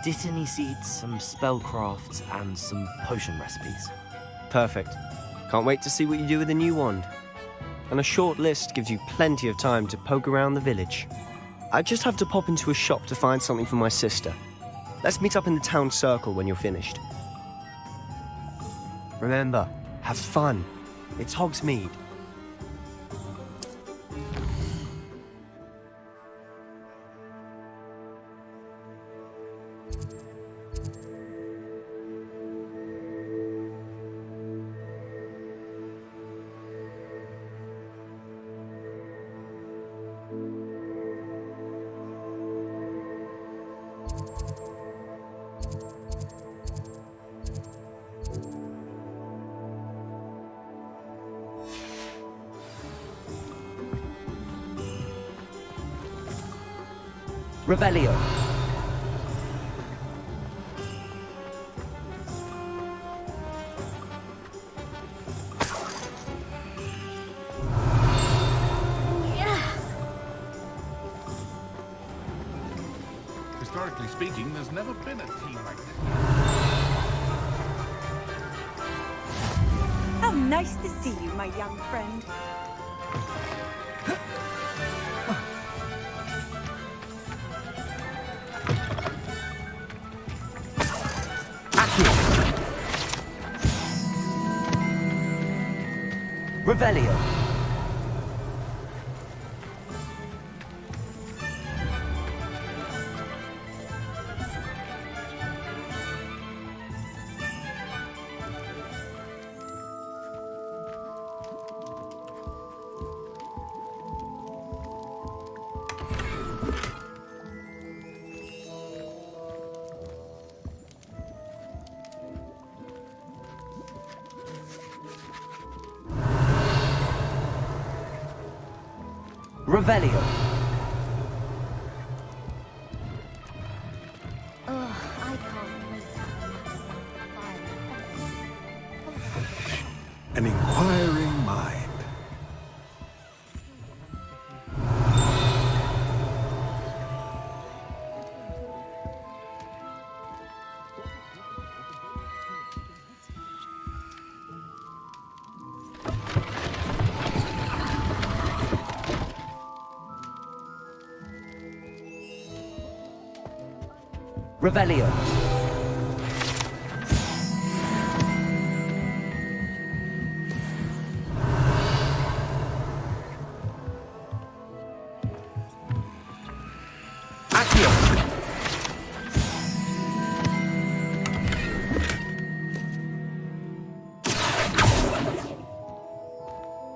Dittany seeds, some spellcrafts, and some potion recipes. Perfect. Can't wait to see what you do with the new wand. And a short list gives you plenty of time to poke around the village. I just have to pop into a shop to find something for my sister. Let's meet up in the town circle when you're finished. Remember, have fun. It's Hogsmeade. Revelio. Historically speaking, there's never been a team like this. How nice to see you, my young friend. Revelio. Revelio. Ugh, I can't wait to An inquiring mind. Revelio. Accio.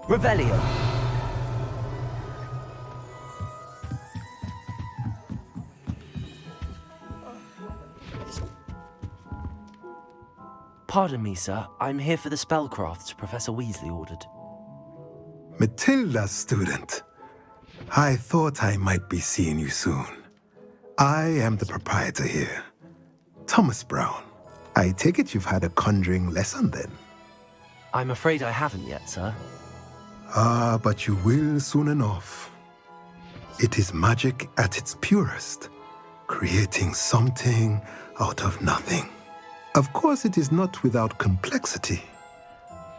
Revelio. Pardon me, sir. I'm here for the spellcrafts Professor Weasley ordered. Matilda, student. I thought I might be seeing you soon. I am the proprietor here, Thomas Brown. I take it you've had a conjuring lesson then? I'm afraid I haven't yet, sir. Ah, but you will soon enough. It is magic at its purest, creating something out of nothing. Of course, it is not without complexity,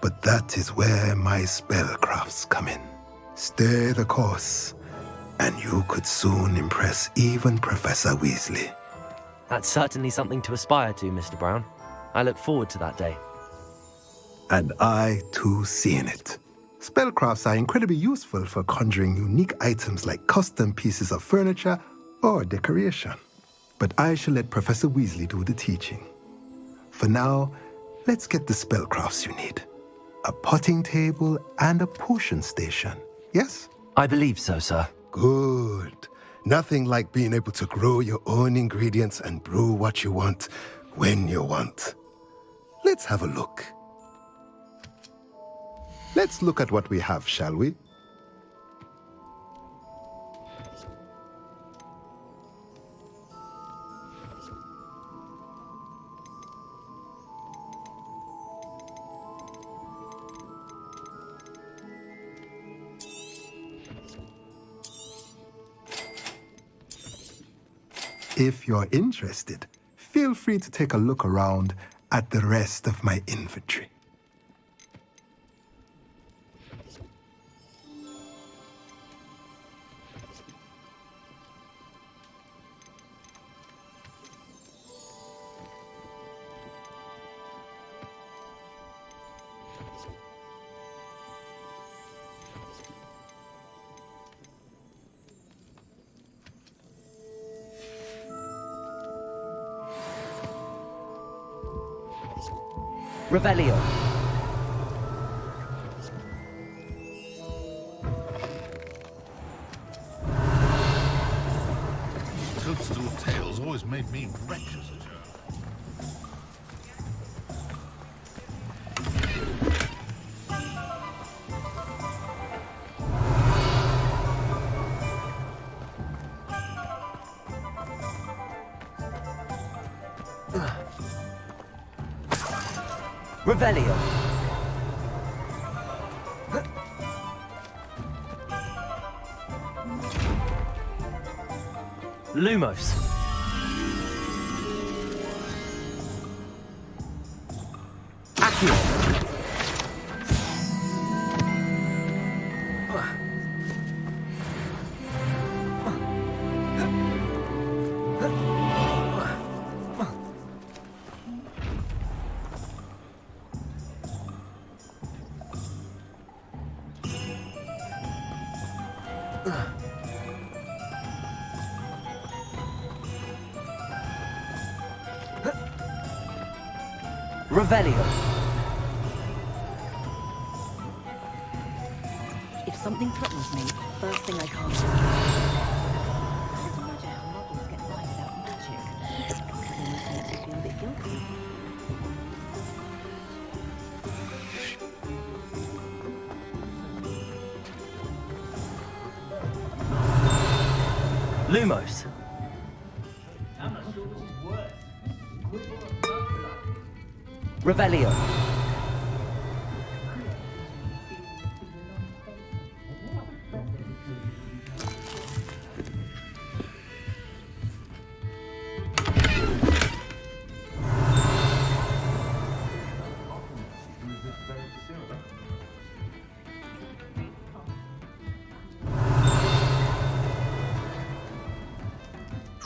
but that is where my spellcrafts come in. Stay the course, and you could soon impress even Professor Weasley. That's certainly something to aspire to, Mr. Brown. I look forward to that day. And I, too, seeing it. Spellcrafts are incredibly useful for conjuring unique items like custom pieces of furniture or decoration. But I shall let Professor Weasley do the teaching. For now, let's get the spellcrafts you need. A potting table and a potion station, yes? I believe so, sir. Good. Nothing like being able to grow your own ingredients and brew what you want when you want. Let's have a look. Let's look at what we have, shall we? If you're interested, feel free to take a look around at the rest of my inventory. Revelio. Toadstool tails always made me wretched as a child. Revelio. Lumos. Accio. Revelio. If something threatens me, first thing I can't do. Doesn't matter how models get by without magic. It almost makes me feel a bit guilty. Lumos. Revelio.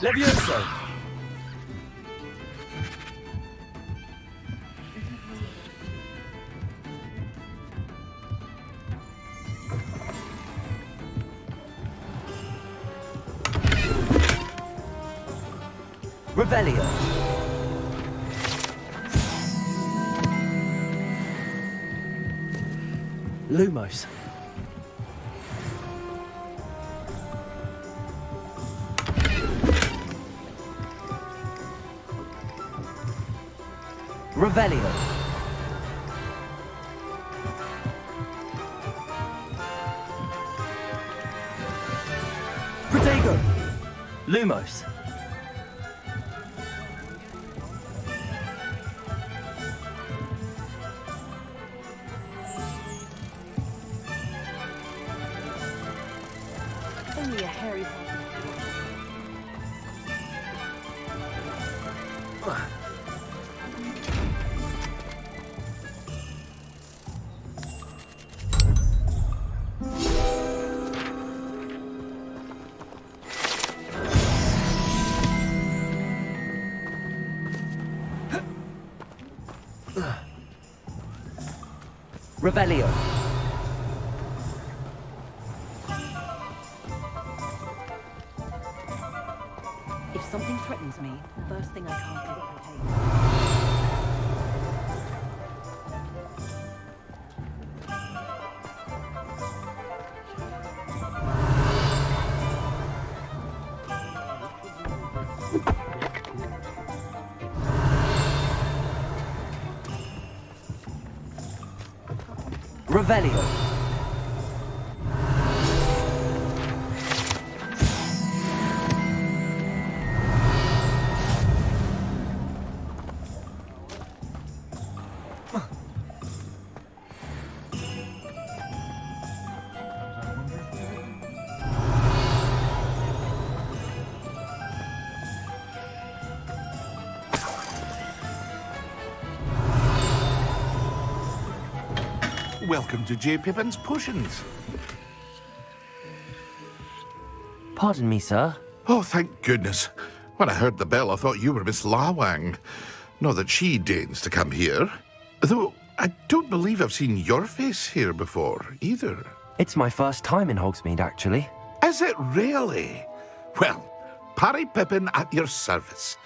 Levioso. Revelio. Lumos. Revelio. Protego. Lumos. Only a hairy Revelio. If something threatens me, first thing I can't do is behave. Revelio. Welcome to J. Pippin's Potions. Pardon me, sir. Oh, thank goodness. When I heard the bell, I thought you were Miss Lawang. Not that she deigns to come here. Though I don't believe I've seen your face here before, either. It's my first time in Hogsmeade, actually. Is it really? Well, Parry Pippin at your service.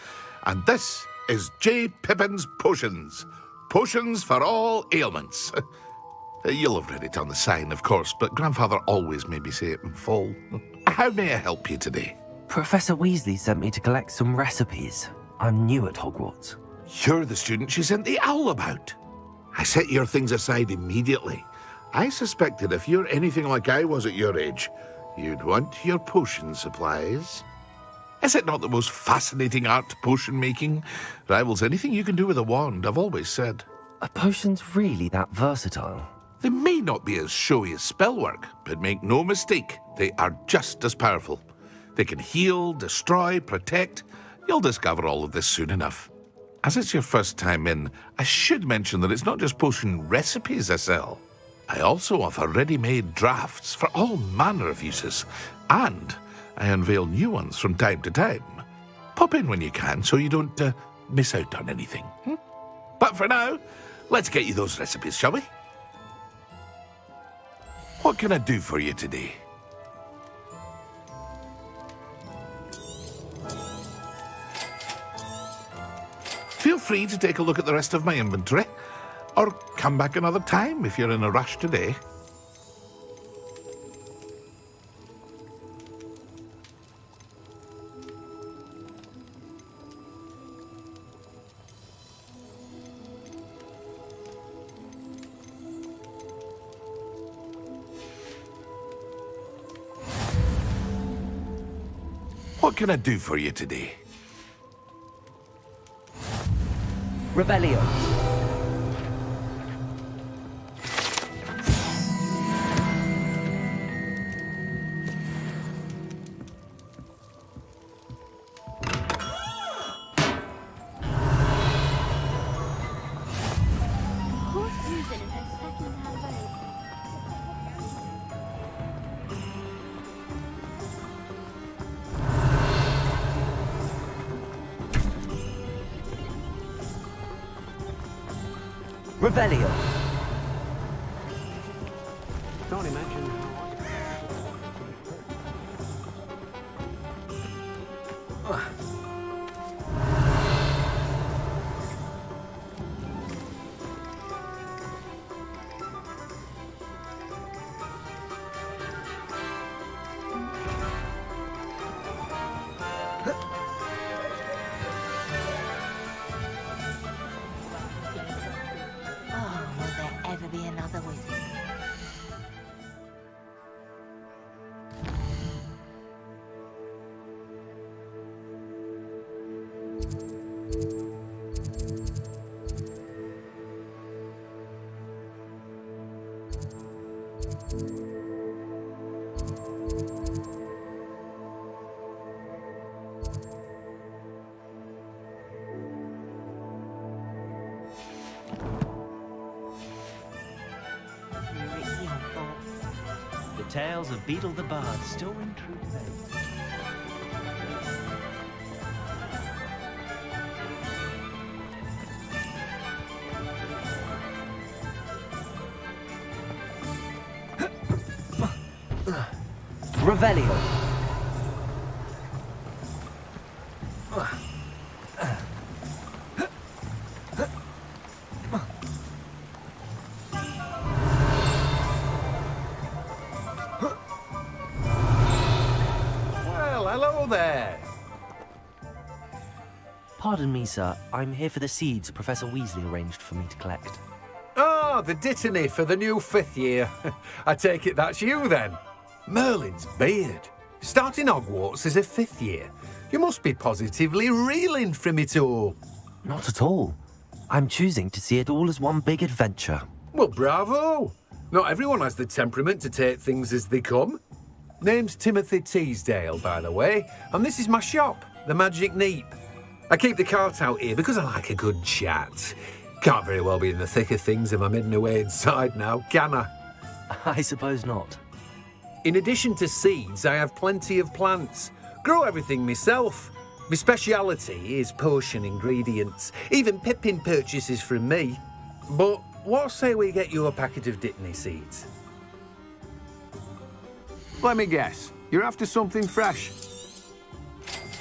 And this is J. Pippin's Potions. Potions for all ailments. You'll have read it on the sign, of course, but Grandfather always made me say it in full. How may I help you today? Professor Weasley sent me to collect some recipes. I'm new at Hogwarts. You're the student she sent the owl about. I set your things aside immediately. I suspected if you're anything like I was at your age, you'd want your potion supplies. Is it not the most fascinating art, potion making? Rivals anything you can do with a wand, I've always said. Are potions really that versatile? They may not be as showy as spellwork, but make no mistake, they are just as powerful. They can heal, destroy, protect. You'll discover all of this soon enough. As it's your first time in, I should mention that it's not just potion recipes I sell. I also offer ready-made drafts for all manner of uses, and I unveil new ones from time to time. Pop in when you can so you don't miss out on anything. But for now, let's get you those recipes, shall we? What can I do for you today? Feel free to take a look at the rest of my inventory, or come back another time if you're in a rush today. What can I do for you today? Revelio. Poor Susan and her second-hand robe. Revelio. Can't imagine Oh, will there ever be another wizard? The tales of Beetle the Bard still ring true today. Revelio. Well, hello there. Pardon me, sir. I'm here for the seeds Professor Weasley arranged for me to collect. Ah, the dittany for the new 5th year. I take it that's you then. Merlin's beard. Starting Hogwarts as a 5th year. You must be positively reeling from it all. Not at all. I'm choosing to see it all as one big adventure. Well, bravo. Not everyone has the temperament to take things as they come. Name's Timothy Teasdale, by the way, and this is my shop, the Magic Neep. I keep the cart out here because I like a good chat. Can't very well be in the thick of things if I'm hidden away inside now, can I? I suppose not. In addition to seeds, I have plenty of plants. Grow everything myself. My speciality is potion ingredients. Even Pippin purchases from me. But what say we get you a packet of Dittany seeds? Let me guess. You're after something fresh.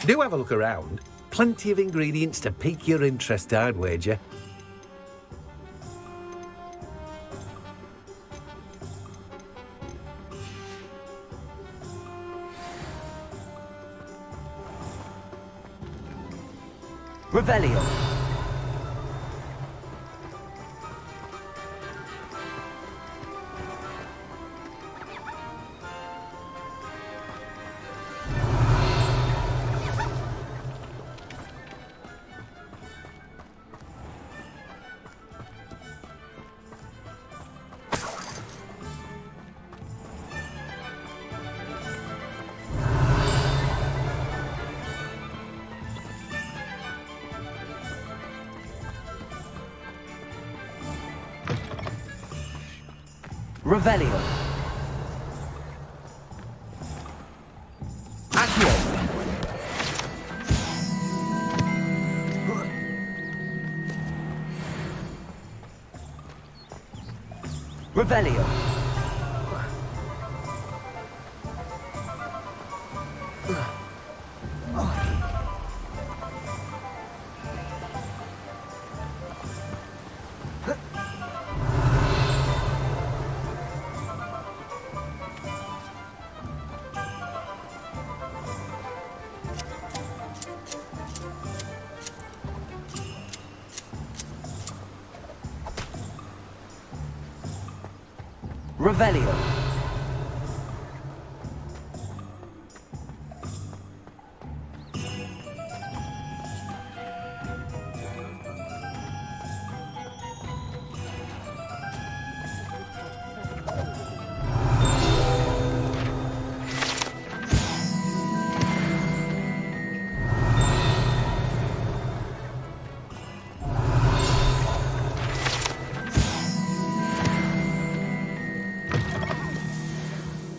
Do have a look around. Plenty of ingredients to pique your interest, I'd wager. Revelio. Revelio. Accio. Revelio. Revelio.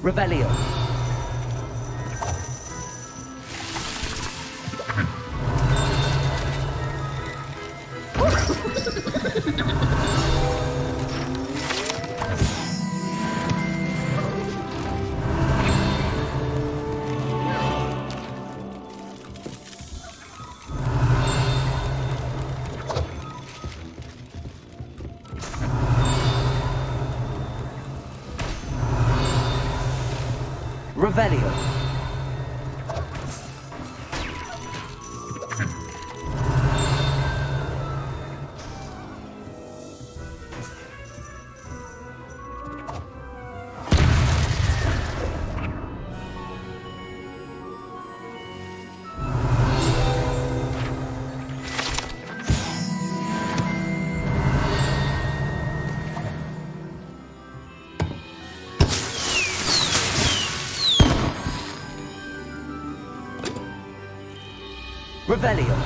Revelio. Revelio. Revelio.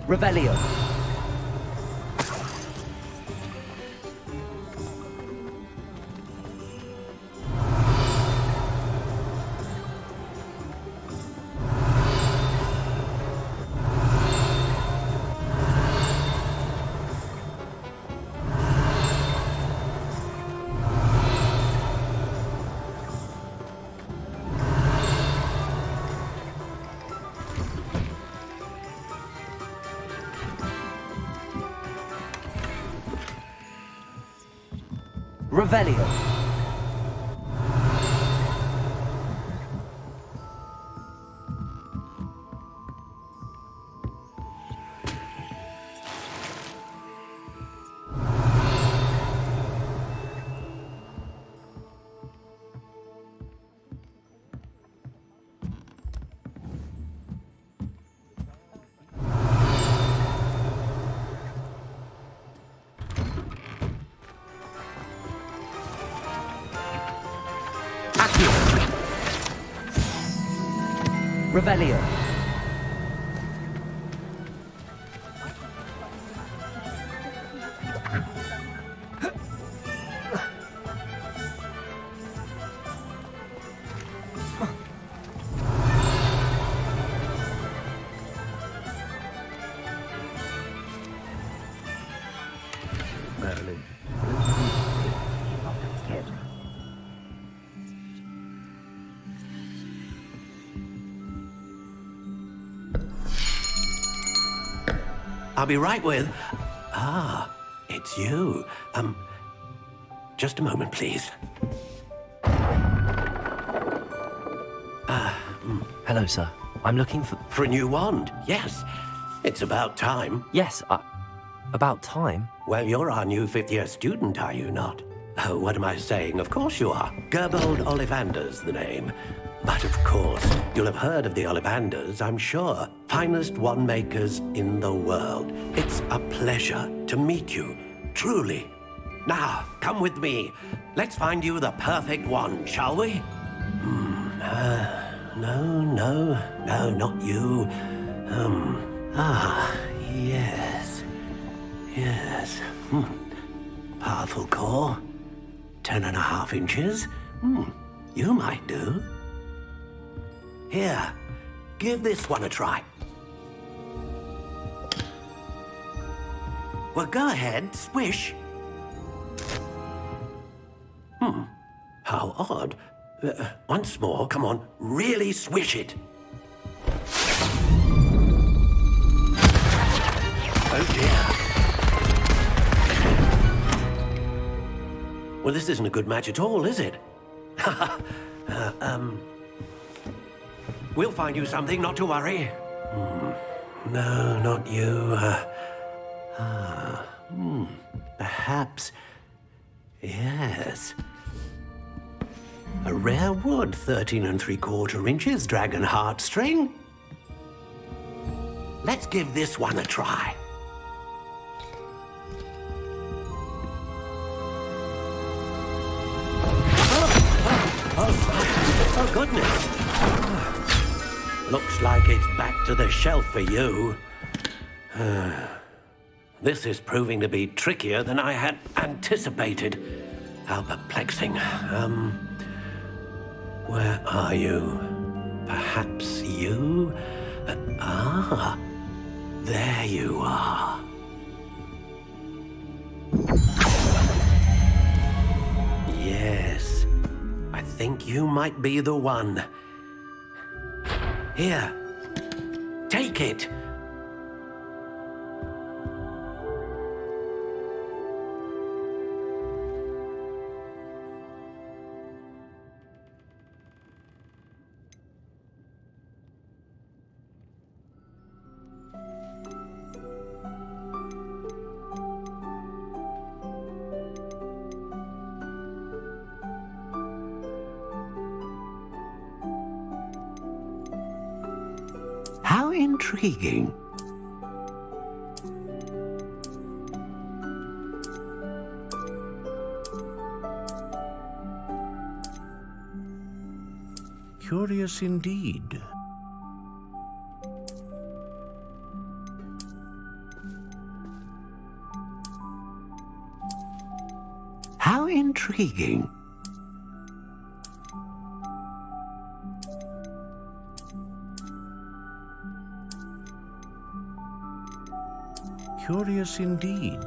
Revelio. Revelio. Revelio. Merlin. I'll be right with... Ah, it's you. Just a moment, please. Hello, sir. I'm looking for... For a new wand, yes. It's about time. Yes, about time? Well, you're our new fifth-year student, are you not? Oh, what am I saying? Of course you are. Gerbold Ollivander's the name. But of course, you'll have heard of the Ollivanders, I'm sure. Finest wand makers in the world. It's a pleasure to meet you, truly. Now, come with me. Let's find you the perfect wand, shall we? No, not you. Yes. Powerful core. 10.5 inches. You might do. Here, give this one a try. Well, go ahead, swish. How odd. Once more, come on, really swish it. Oh dear. Well, this isn't a good match at all, is it? We'll find you something, not to worry. No, not you. Perhaps. Yes. A rare wood, 13 3/4 inches, dragon heartstring. Let's give this one a try. Oh, goodness. Looks like it's back to the shelf for you. This is proving to be trickier than I had anticipated. How perplexing. Where are you? Perhaps you? There you are. Yes, I think you might be the one. Here, take it. How intriguing. Curious indeed. How intriguing. Curious indeed.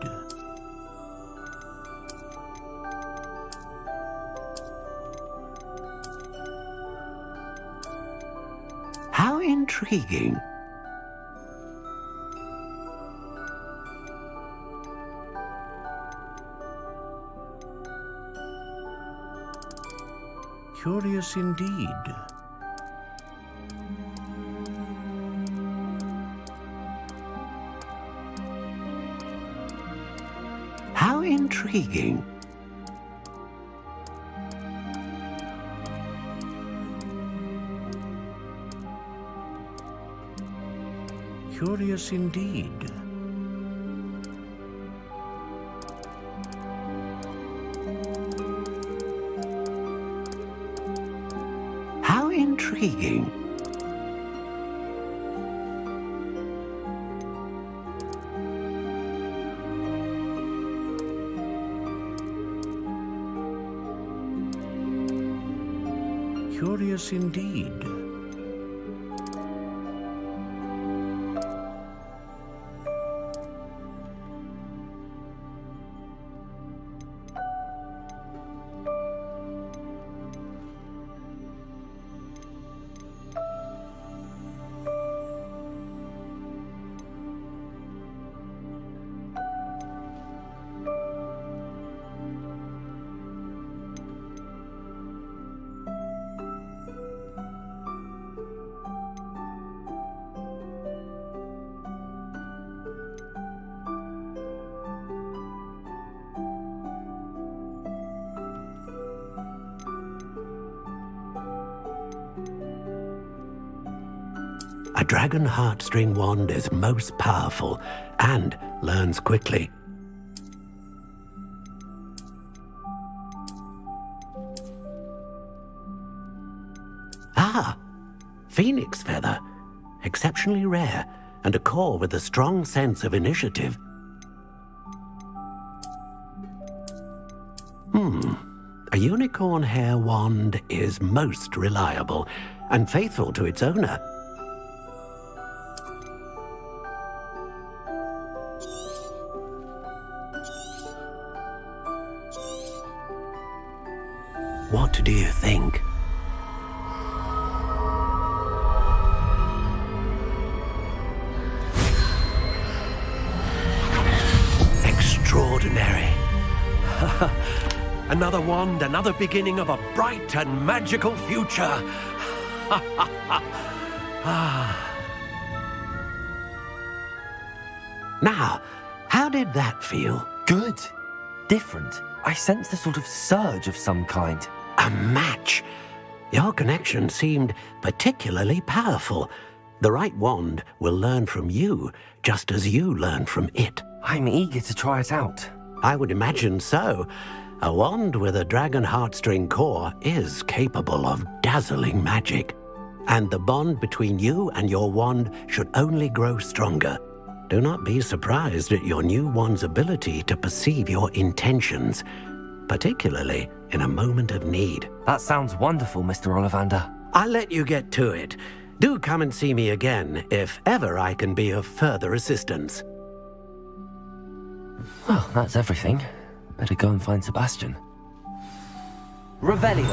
How intriguing. Curious indeed. How intriguing. Curious indeed. How intriguing. Curious indeed. A dragon heartstring wand is most powerful and learns quickly. Ah! Phoenix feather. Exceptionally rare, and a core with a strong sense of initiative. A unicorn hair wand is most reliable and faithful to its owner. What do you think? Another wand, another beginning of a bright and magical future. Now, how did that feel? Good. Different. I sensed a sort of surge of some kind. A match. Your connection seemed particularly powerful. The right wand will learn from you, just as you learn from it. I'm eager to try it out. I would imagine so. A wand with a dragon heartstring core is capable of dazzling magic. And the bond between you and your wand should only grow stronger. Do not be surprised at your new wand's ability to perceive your intentions, particularly in a moment of need. That sounds wonderful, Mr. Ollivander. I'll let you get to it. Do come and see me again if ever I can be of further assistance. Well, that's everything. Better go and find Sebastian. Revelio.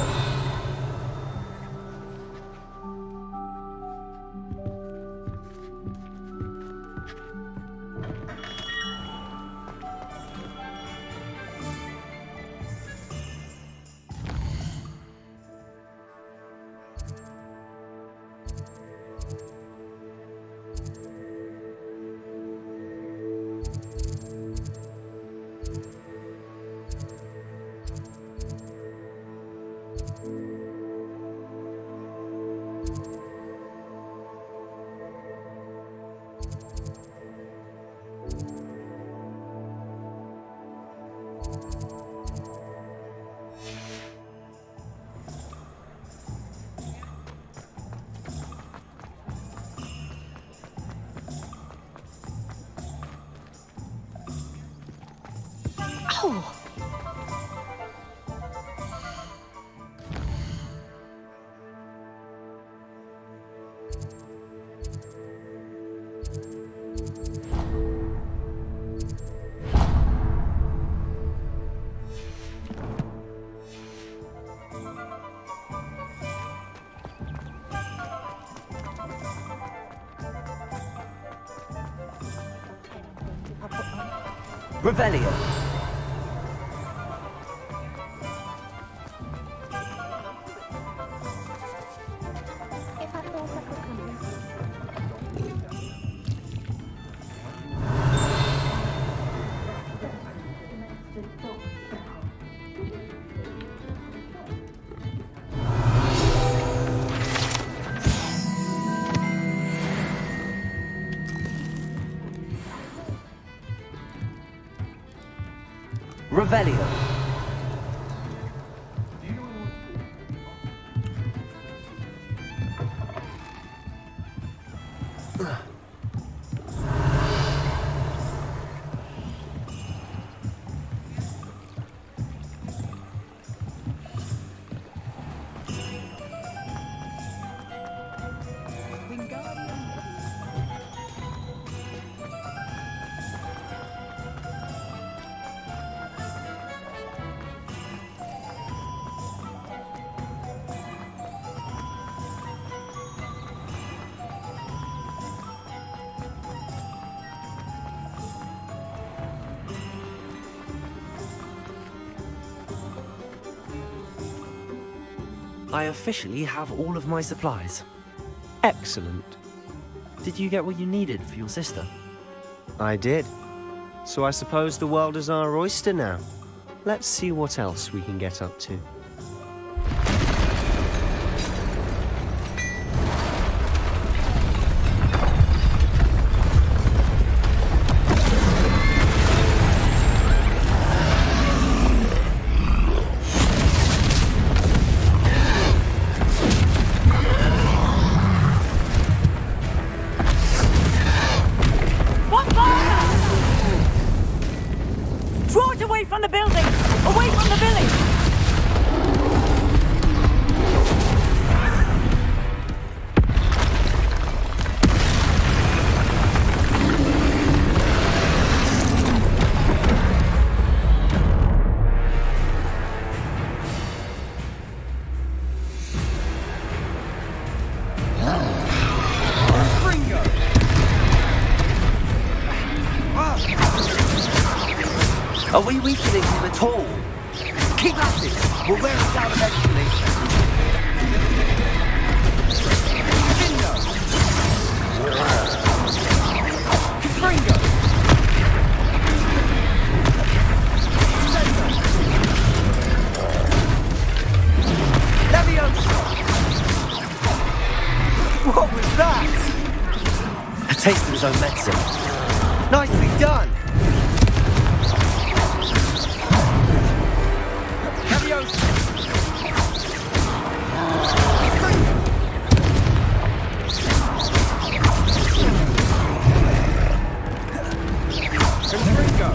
Oh! Revelio. Revelio. I officially have all of my supplies. Excellent. Did you get what you needed for your sister? I did. So I suppose the world is our oyster now. Let's see what else we can get up to. Draw it away from the building! Away from the village! Are we weakening him at all? Keep at it! We'll wear it down eventually. Confringo! Leviosa! What was that? A taste of his own medicine. Nicely done! Leviosa! Confringo!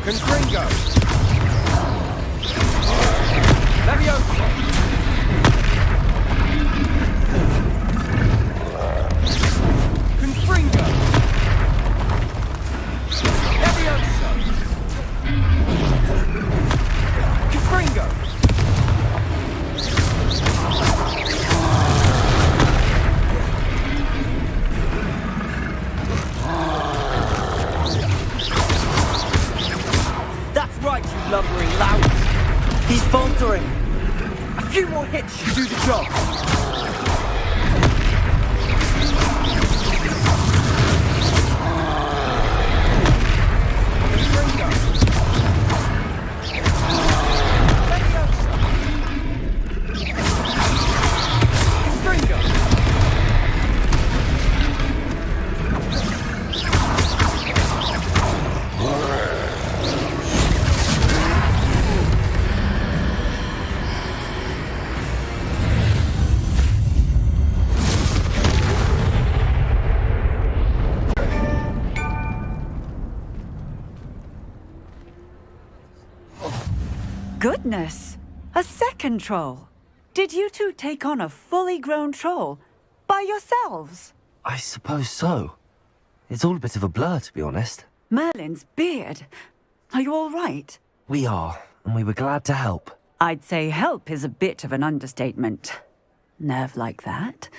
Confringo! Leviosa! Confringo! Leviosa! Confringo! That's right, you lumbering louts. He's faltering. A few more hits should do the job. Confringo. Leviosa. Confringo. Goodness! A second troll! Did you two take on a fully grown troll? By yourselves? I suppose so. It's all a bit of a blur, to be honest. Merlin's beard. Are you all right? We are, and we were glad to help. I'd say help is a bit of an understatement. Nerve like that.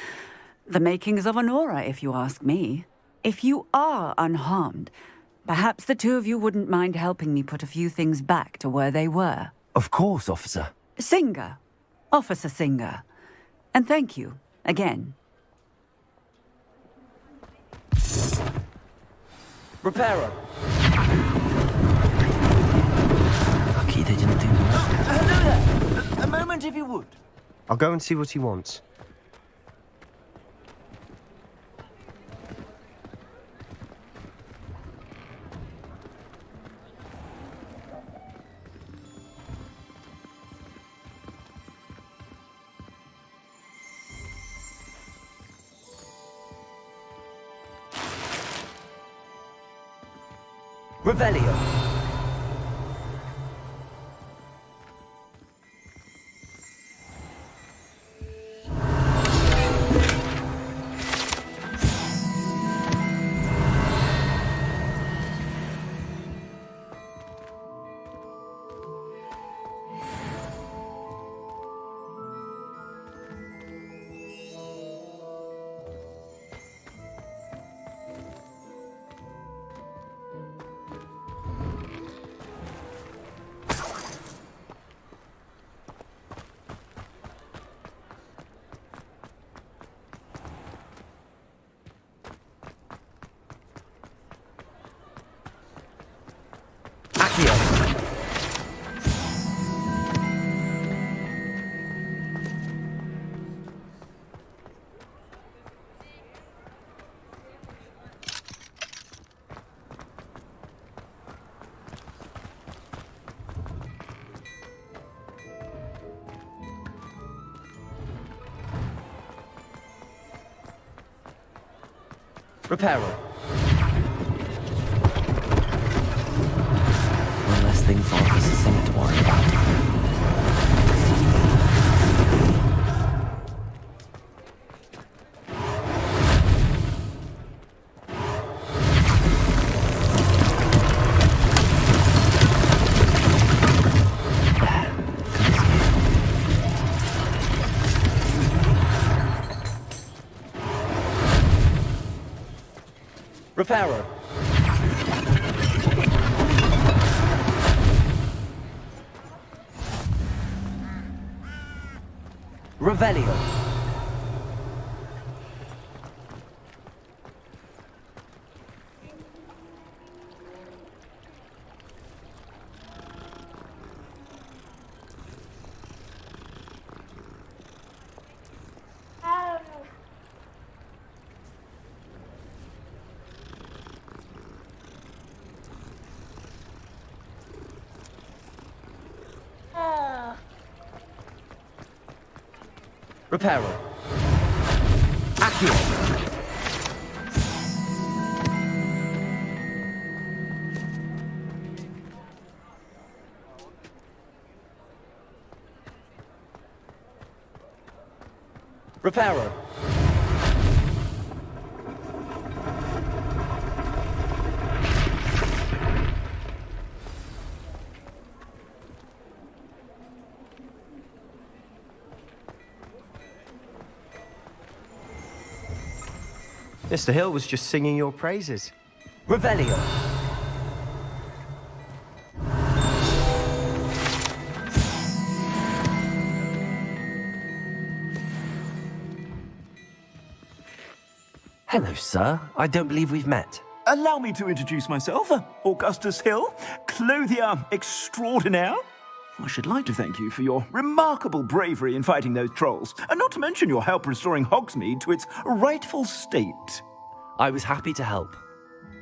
The makings of an aura, if you ask me. If you are unharmed, perhaps the two of you wouldn't mind helping me put a few things back to where they were. Of course, officer. Singer. Officer Singer. And thank you, again. Reparo. Lucky they didn't do more. Hello there. A moment if you would. I'll go and see what he wants. Revelio. Reparo. One less thing for Officer Singer to worry about. Reparo. Revelio. Reparo. Accio. Reparo. Mr. Hill was just singing your praises. Revelio. Hello, sir. I don't believe we've met. Allow me to introduce myself, Augustus Hill, clothier extraordinaire. I should like to thank you for your remarkable bravery in fighting those trolls, and not to mention your help restoring Hogsmeade to its rightful state. I was happy to help.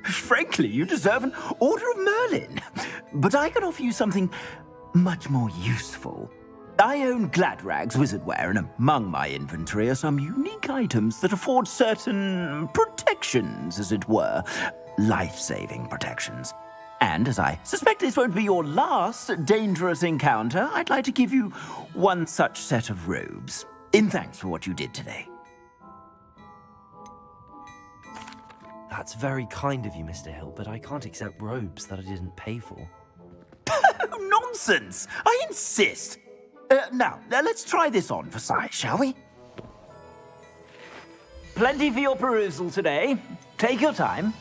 Frankly, you deserve an Order of Merlin. But I can offer you something much more useful. I own Gladrag's wizardware, and among my inventory are some unique items that afford certain protections, as it were. Life-saving protections. And as I suspect this won't be your last dangerous encounter, I'd like to give you one such set of robes, in thanks for what you did today. That's very kind of you, Mr. Hill, but I can't accept robes that I didn't pay for. Nonsense! I insist! Now, let's try this on for size, shall we? Plenty for your perusal today. Take your time.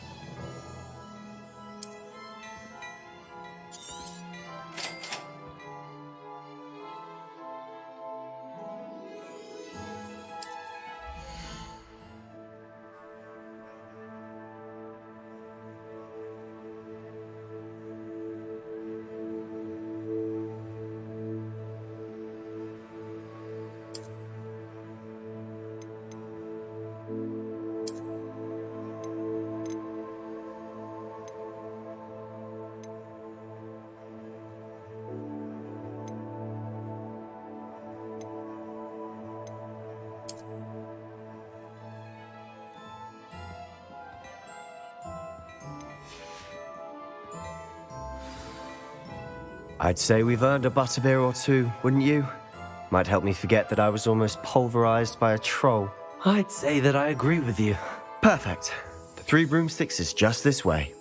I'd say we've earned a butterbeer or two, wouldn't you? Might help me forget that I was almost pulverized by a troll. I'd say that I agree with you. Perfect. The 3 broomsticks is just this way.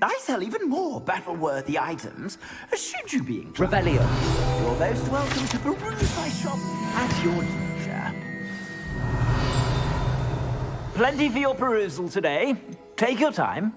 I sell even more battle-worthy items, should you be inclined. Revelio. You're most welcome to peruse my shop at your leisure. Plenty for your perusal today. Take your time.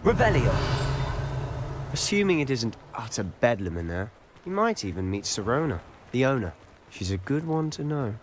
Revelio. Assuming it isn't utter bedlam in there, you might even meet Sirona, the owner. She's a good one to know.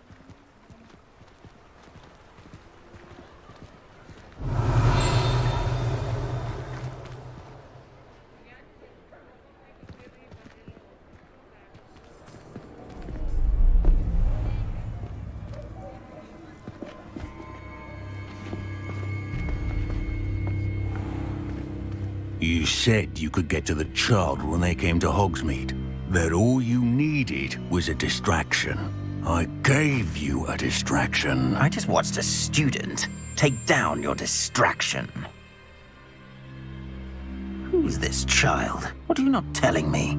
You said you could get to the child when they came to Hogsmeade. That all you needed was a distraction. I gave you a distraction. I just watched a student take down your distraction. Who's this child? What are you not telling me?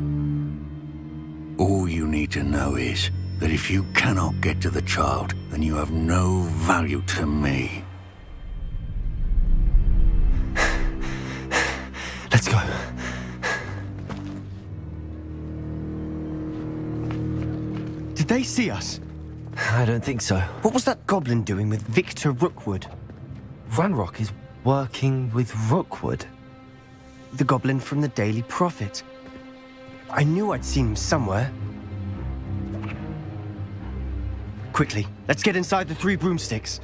All you need to know is that if you cannot get to the child, then you have no value to me. Let's go. Did they see us? I don't think so. What was that goblin doing with Victor Rookwood? Ranrock is working with Rookwood. The goblin from the Daily Prophet. I knew I'd seen him somewhere. Quickly, let's get inside the 3 broomsticks.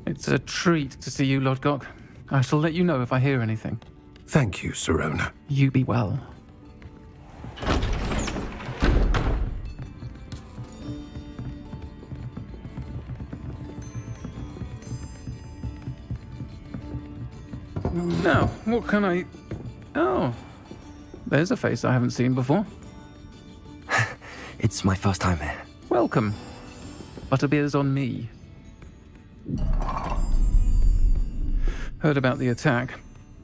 It's a treat to see you, Lodgok. I shall let you know if I hear anything. Thank you, Sirona. You be well. Now, what can I... Oh, there's a face I haven't seen before. It's my first time here. Welcome. Butterbeer's on me. Heard about the attack.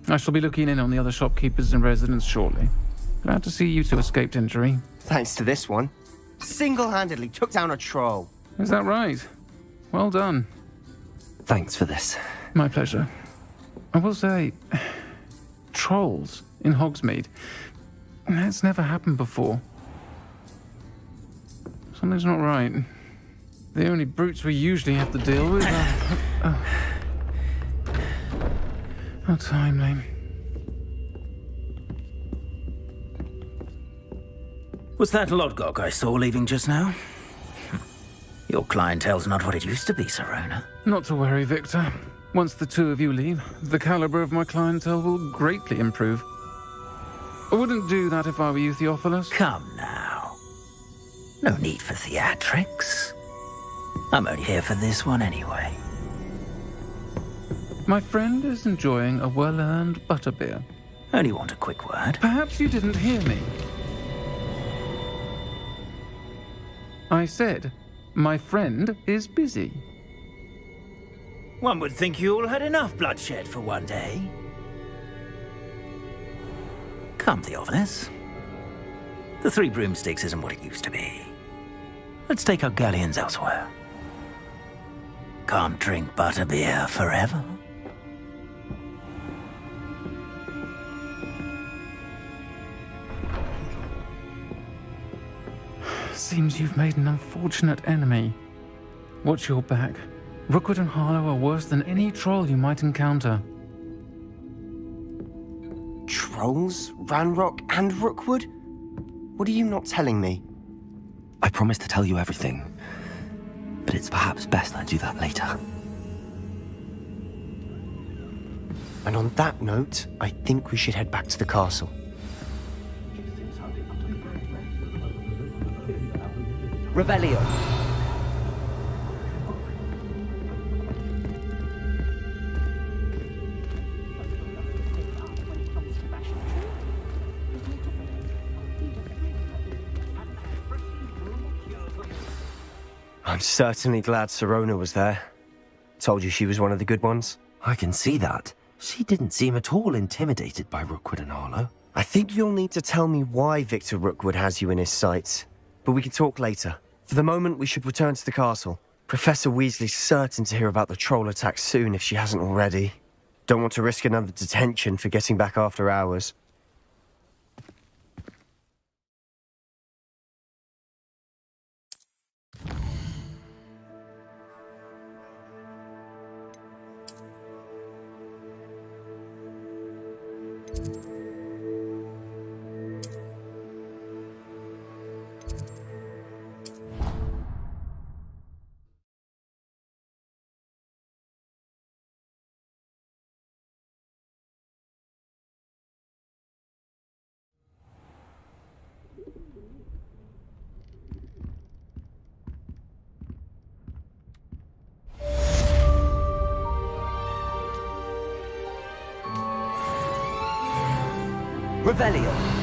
I shall be looking in on the other shopkeepers and residents shortly. Glad to see you two escaped injury. Thanks to this one. Single-handedly took down a troll. Is that right? Well done. Thanks for this. My pleasure. I will say, trolls in Hogsmeade. That's never happened before. Something's not right. The only brutes we usually have to deal with are... How timely. Was that Lodgok I saw leaving just now? Your clientele's not what it used to be, Sirona. Not to worry, Victor. Once the two of you leave, the caliber of my clientele will greatly improve. I wouldn't do that if I were you, Theophilus. Come now. No need for theatrics. I'm only here for this one anyway. My friend is enjoying a well-earned butterbeer. Only want a quick word. Perhaps you didn't hear me. I said, my friend is busy. One would think you all had enough bloodshed for one day. Come, Theophilus. The 3 broomsticks isn't what it used to be. Let's take our galleons elsewhere. Can't drink butterbeer forever. Seems you've made an unfortunate enemy. Watch your back. Rookwood and Harlow are worse than any troll you might encounter. Trolls? Ranrock and Rookwood? What are you not telling me? I promised to tell you everything, but it's perhaps best I do that later. And on that note, I think we should head back to the castle. Revelio. I'm certainly glad Sirona was there. Told you she was one of the good ones. I can see that. She didn't seem at all intimidated by Rookwood and Harlow. I think you'll need to tell me why Victor Rookwood has you in his sights. But we can talk later. For the moment, we should return to the castle. Professor Weasley's certain to hear about the troll attack soon if she hasn't already. Don't want to risk another detention for getting back after hours. Revelio.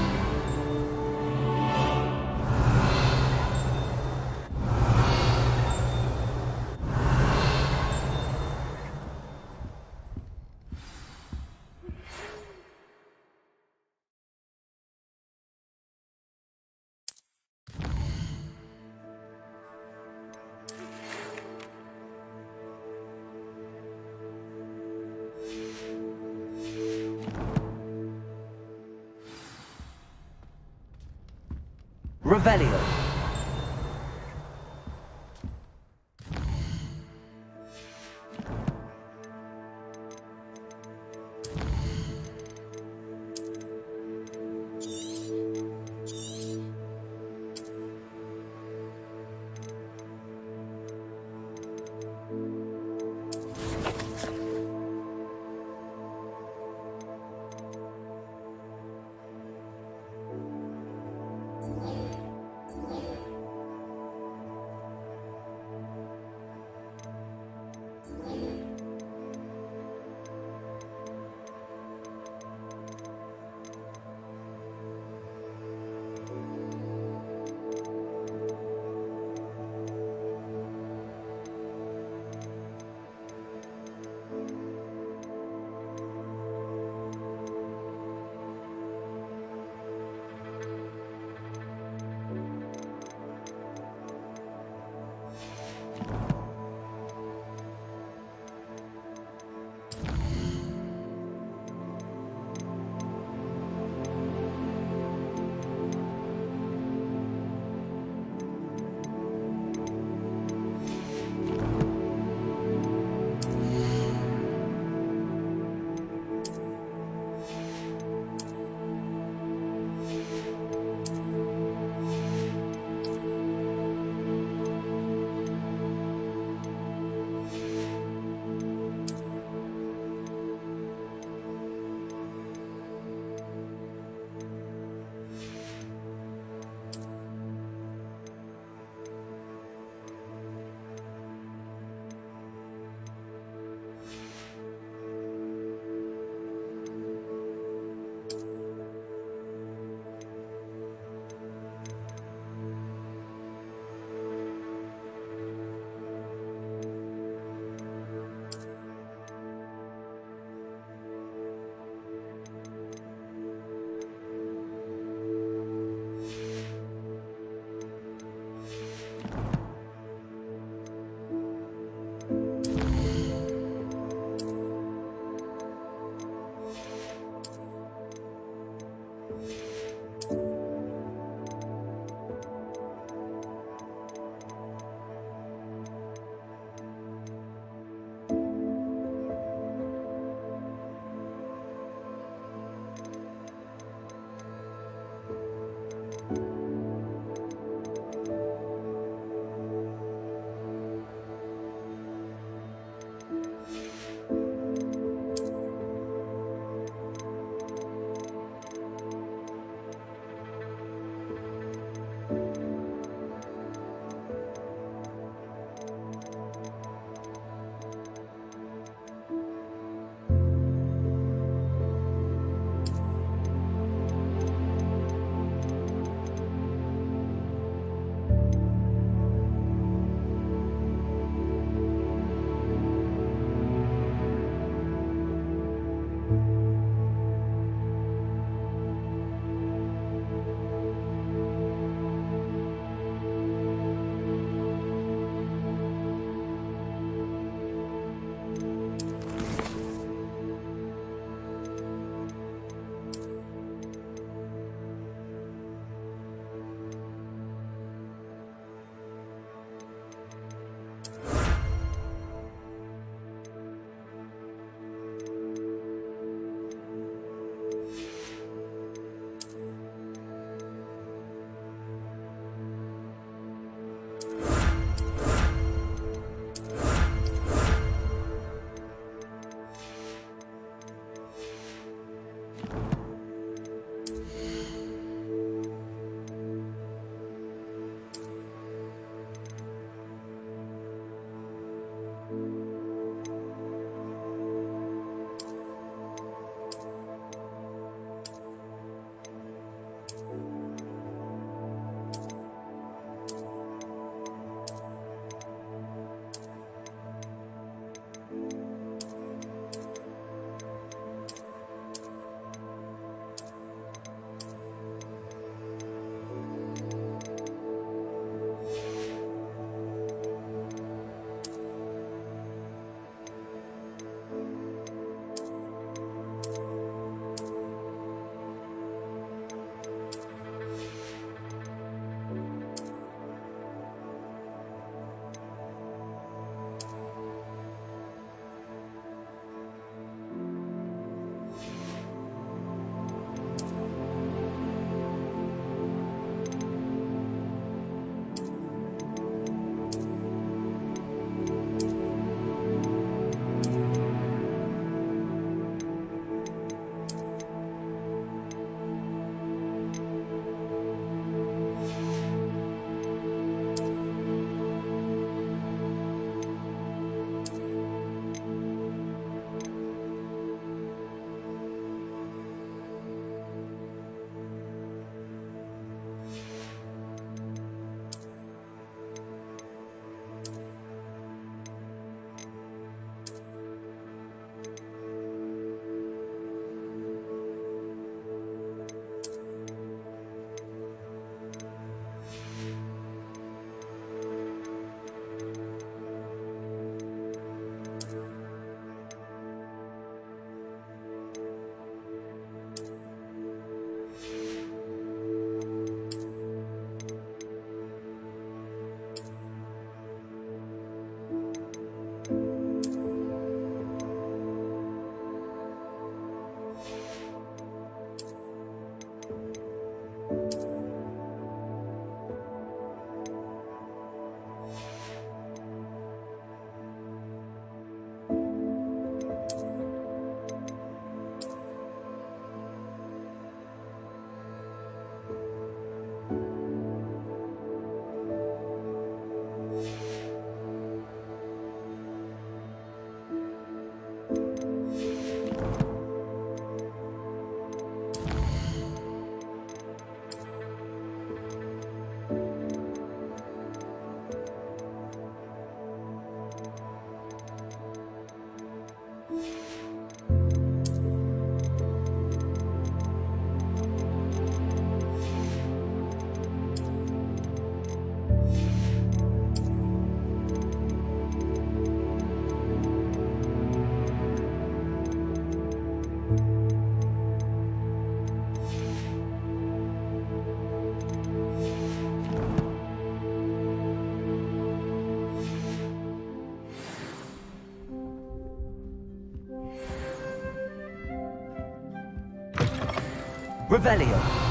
Revelio. Revelio.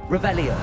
Revelio.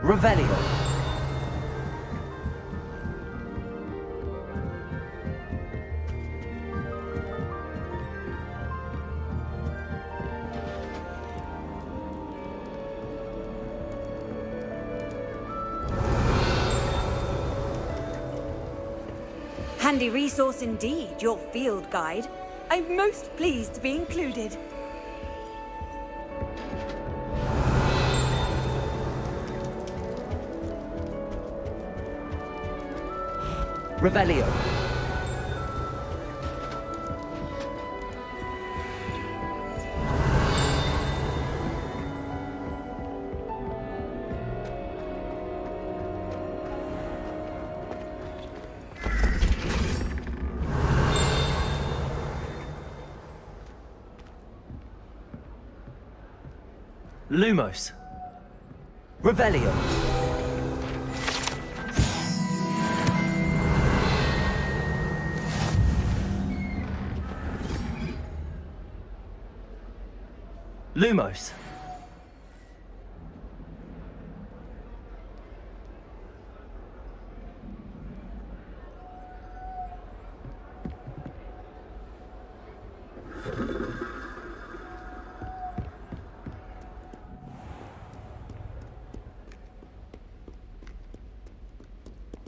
Revelio. Handy resource indeed, your field guide. I'm most pleased to be included. Revelio. Lumos. Revelio. Lumos.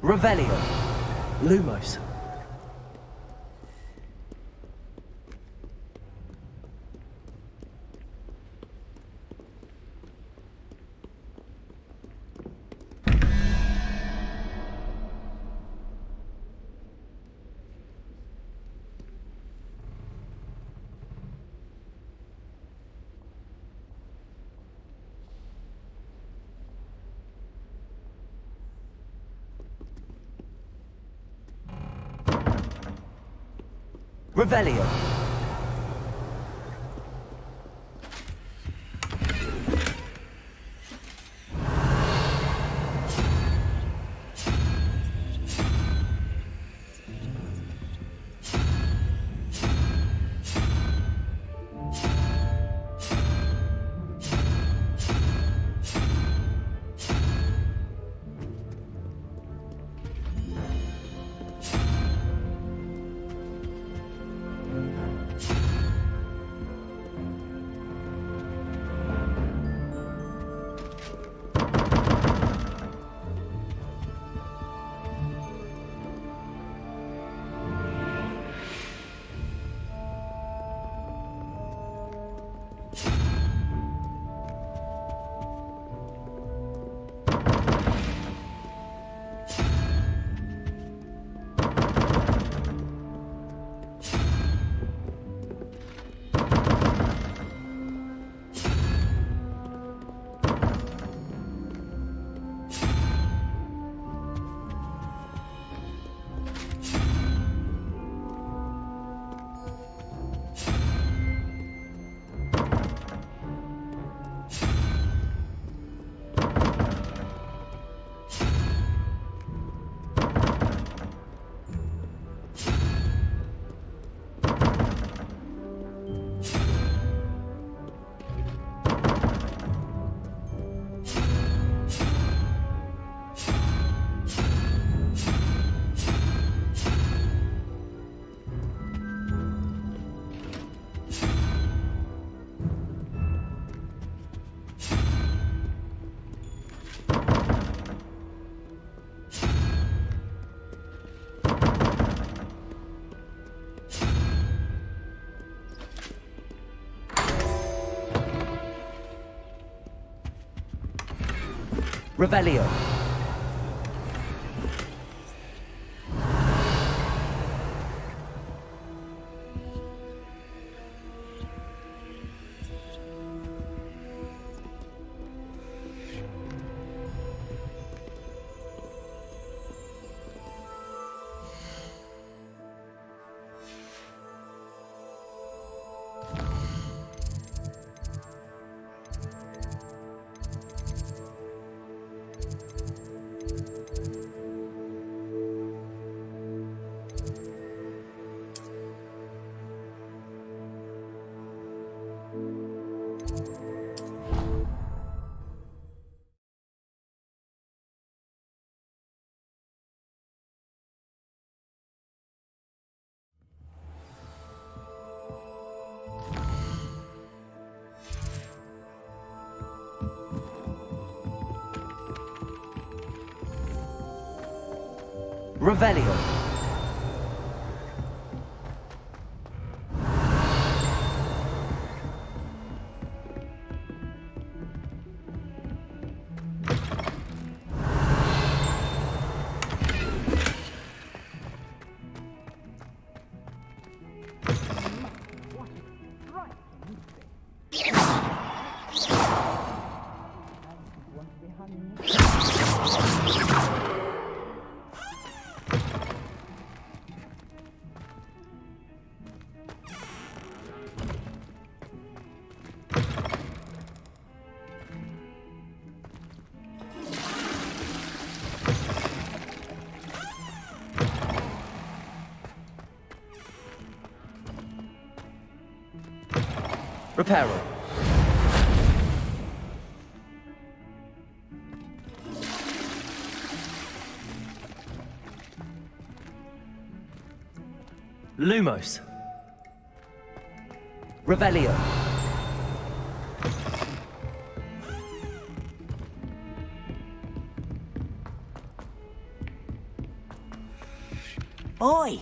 Revelio. Lumos. Revelio. Revelio. Revelio. Reparo. Lumos. Revelio. Oi!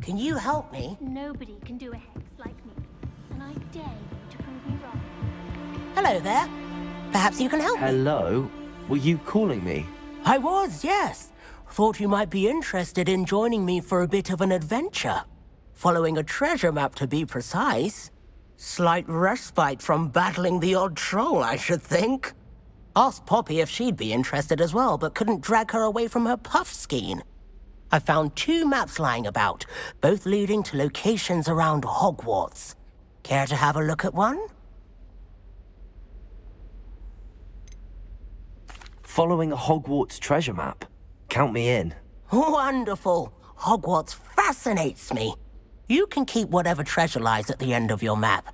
Can you help me? Nobody can do a hex like me, and I dare you to prove me wrong. Hello there. Perhaps you can help me. Hello? Were you calling me? I was, yes. Thought you might be interested in joining me for a bit of an adventure. Following a treasure map, to be precise. Slight respite from battling the odd troll, I should think. Asked Poppy if she'd be interested as well, but couldn't drag her away from her puff skein. I found 2 maps lying about, both leading to locations around Hogwarts. Care to have a look at one? Following a Hogwarts treasure map? Count me in. Wonderful. Hogwarts fascinates me. You can keep whatever treasure lies at the end of your map.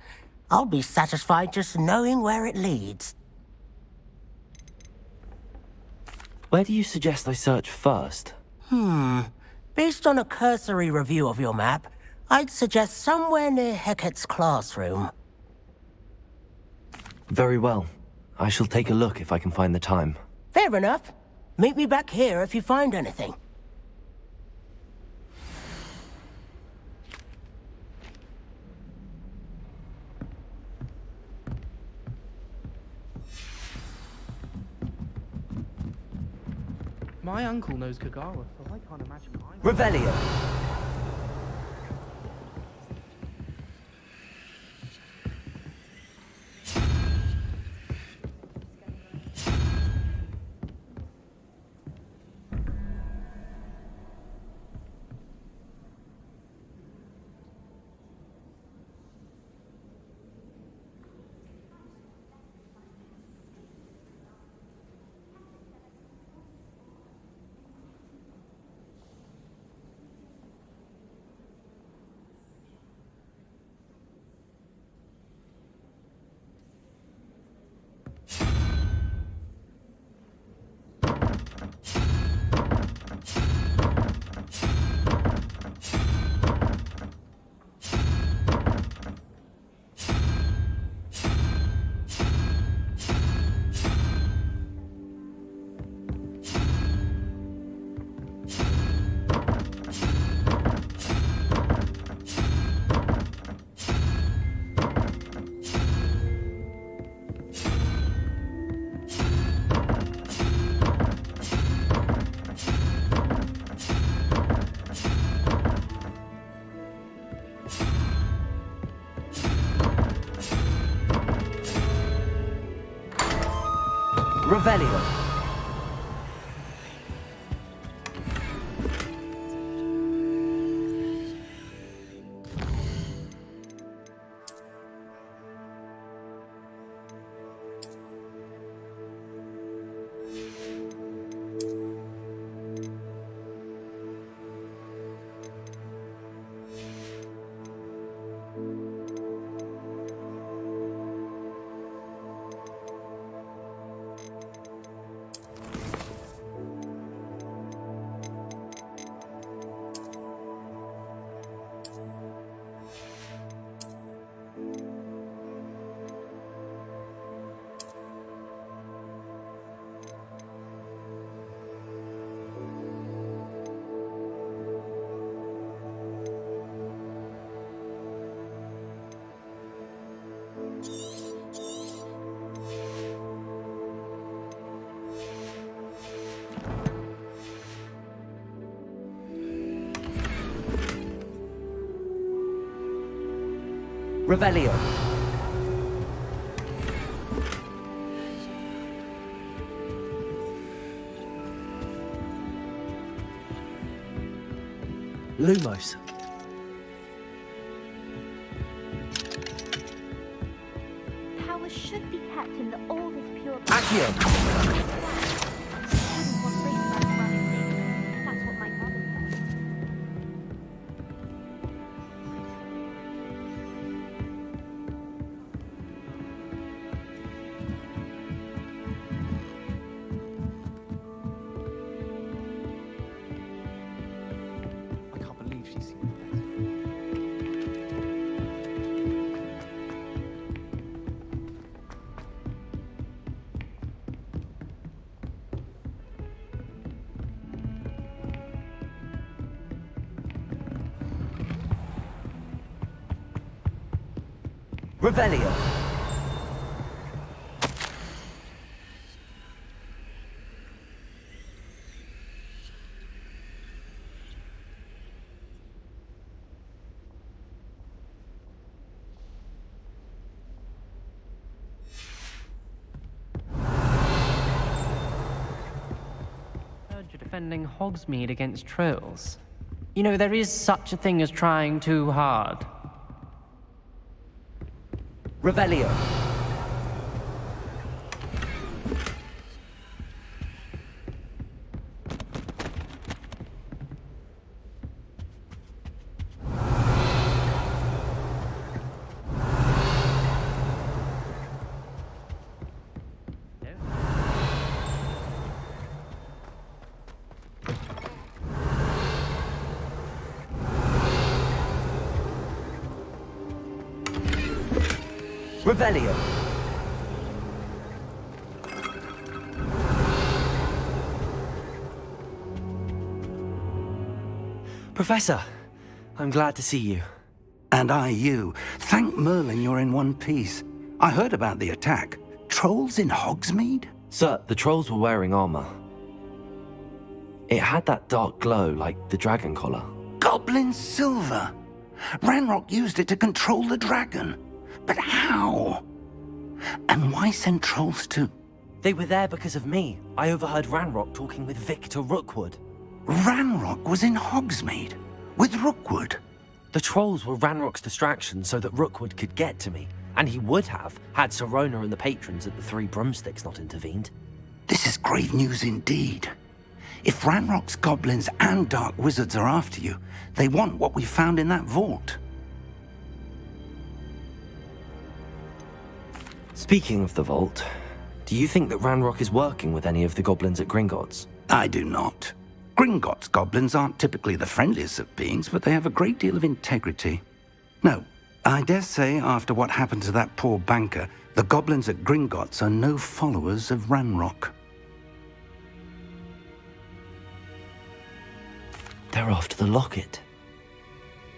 I'll be satisfied just knowing where it leads. Where do you suggest I search first? Based on a cursory review of your map, I'd suggest somewhere near Hecat's classroom. Very well. I shall take a look if I can find the time. Fair enough. Meet me back here if you find anything. My uncle knows Kagawa, so I can't imagine mine. Revelio. Revelio. Revelio. Lumos. Power should be kept in the oldest pure... Accio. That's what my mother said. I can't believe she's seen this. Revelio. Heard you're defending Hogsmeade against trolls. You know, there is such a thing as trying too hard. Revelio. Revelio. Professor, I'm glad to see you. And I you. Thank Merlin you're in one piece. I heard about the attack. Trolls in Hogsmeade? Sir, the trolls were wearing armor. It had that dark glow like the dragon collar. Goblin silver! Ranrock used it to control the dragon. But how? And why send trolls to... They were there because of me. I overheard Ranrock talking with Victor Rookwood. Ranrock was in Hogsmeade? With Rookwood? The trolls were Ranrock's distraction so that Rookwood could get to me. And he would have, had Sirona and the patrons at the Three Broomsticks not intervened. This is grave news indeed. If Ranrock's goblins and dark wizards are after you, they want what we found in that vault. Speaking of the vault, do you think that Ranrock is working with any of the goblins at Gringotts? I do not. Gringotts goblins aren't typically the friendliest of beings, but they have a great deal of integrity. No, I dare say after what happened to that poor banker, the goblins at Gringotts are no followers of Ranrock. They're after the locket.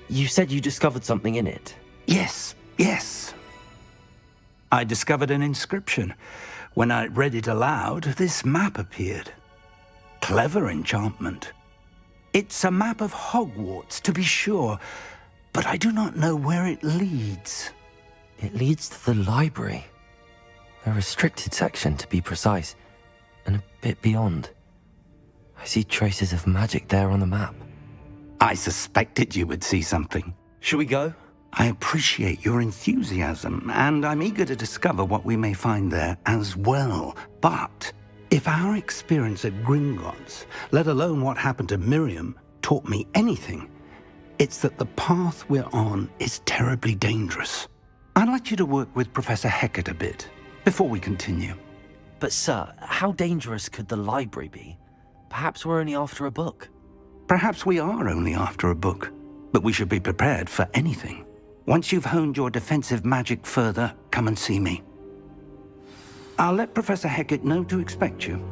You said you discovered something in it. Yes, yes. I discovered an inscription. When I read it aloud, this map appeared. Clever enchantment. It's a map of Hogwarts, to be sure, but I do not know where it leads. It leads to the library. The restricted section, to be precise. and a bit beyond. I see traces of magic there on the map. I suspected you would see something. Shall we go? I appreciate your enthusiasm, and I'm eager to discover what we may find there as well. But if our experience at Gringotts, let alone what happened to Miriam, taught me anything, it's that the path we're on is terribly dangerous. I'd like you to work with Professor Hecat a bit before we continue. But sir, how dangerous could the library be? Perhaps we're only after a book. Perhaps we are only after a book, but we should be prepared for anything. Once you've honed your defensive magic further, come and see me. I'll let Professor Hecat know to expect you.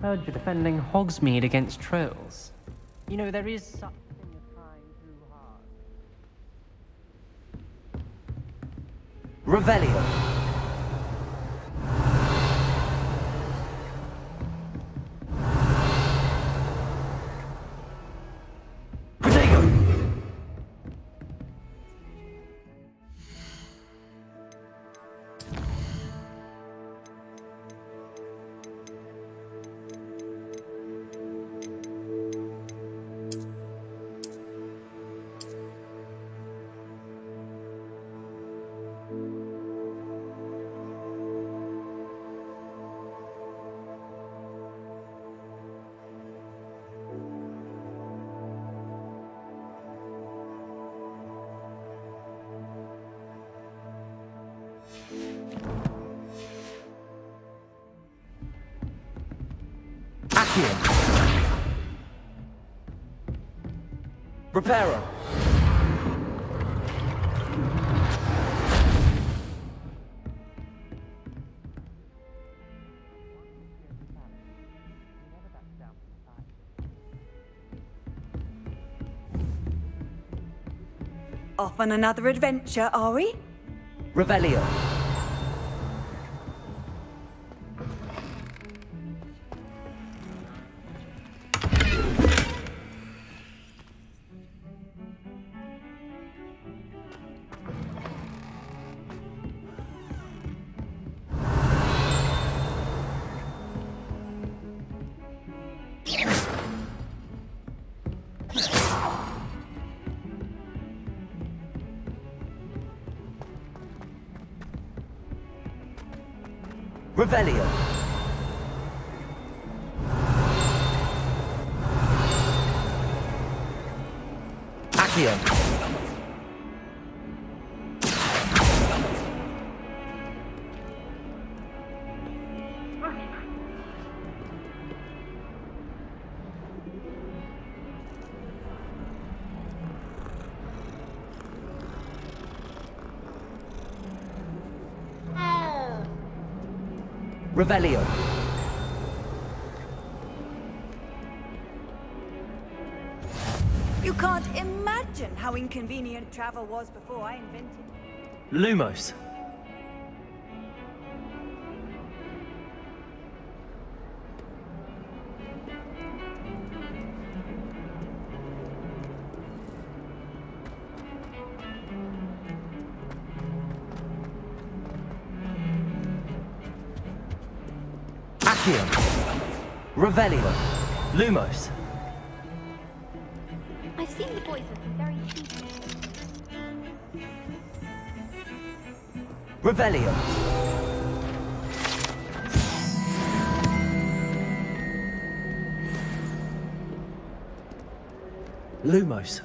Heard you're defending Hogsmeade against trolls. You know, there is such a thing as trying too hard. Revelio. Reparo. Off on another adventure, are we? Revelio. Revelio. Accio. Revelio. You can't imagine how inconvenient travel was before I invented it. Lumos. Accio. Revelio. Lumos. I've seen the boys looking very cheeky. Revelio. Lumos.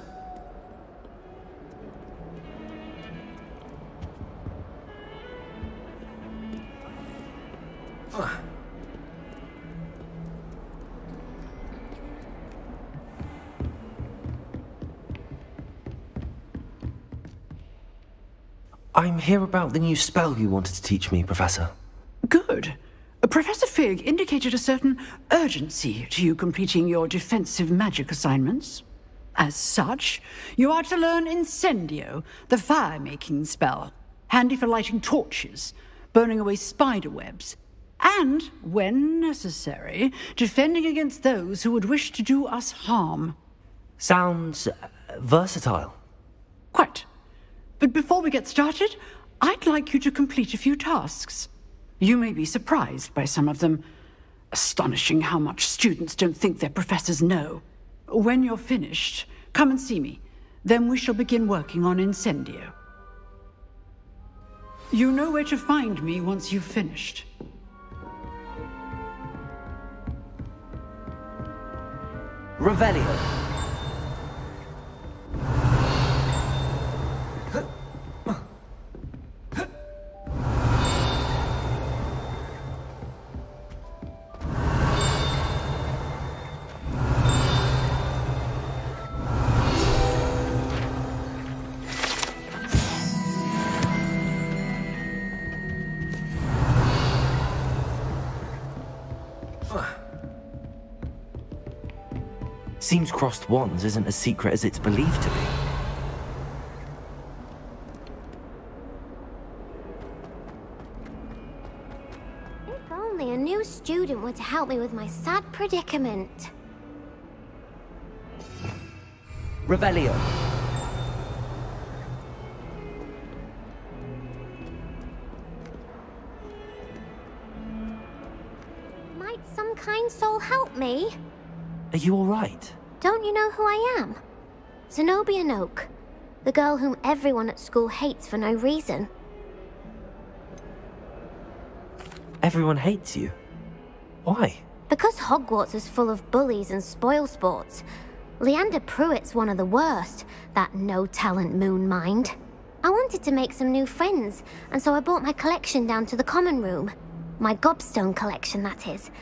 I'm here about the new spell you wanted to teach me, Professor. Good. Professor Fig indicated a certain urgency to you completing your defensive magic assignments. As such, you are to learn Incendio, the fire-making spell, handy for lighting torches, burning away spider webs, and, when necessary, defending against those who would wish to do us harm. Sounds versatile. Quite. But before we get started, I'd like you to complete a few tasks. You may be surprised by some of them. Astonishing how much students don't think their professors know. When you're finished, come and see me. Then we shall begin working on Incendio. You know where to find me once you've finished. Revelio. Seems crossed wands isn't as secret as it's believed to be. If only a new student were to help me with my sad predicament. Revelio. Might some kind soul help me? Are you all right? Don't you know who I am? Zenobia Noak, the girl whom everyone at school hates for no reason. Everyone hates you. Why? Because Hogwarts is full of bullies and spoilsports. Leander Pruitt's one of the worst, that no-talent moon mind. I wanted to make some new friends, and so I brought my collection down to the common room. My gobstone collection, that is.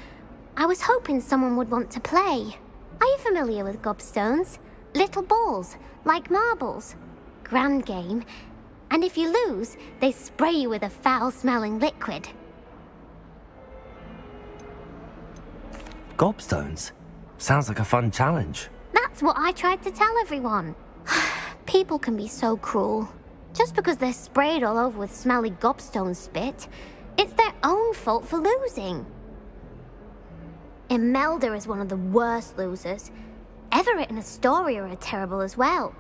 I was hoping someone would want to play. Are you familiar with gobstones? Little balls, like marbles. Grand game. And if you lose, they spray you with a foul-smelling liquid. Gobstones? Sounds like a fun challenge. That's what I tried to tell everyone. People can be so cruel. Just because they're sprayed all over with smelly gobstone spit, it's their own fault for losing. Imelda is one of the worst losers. Everett and Astoria are terrible as well.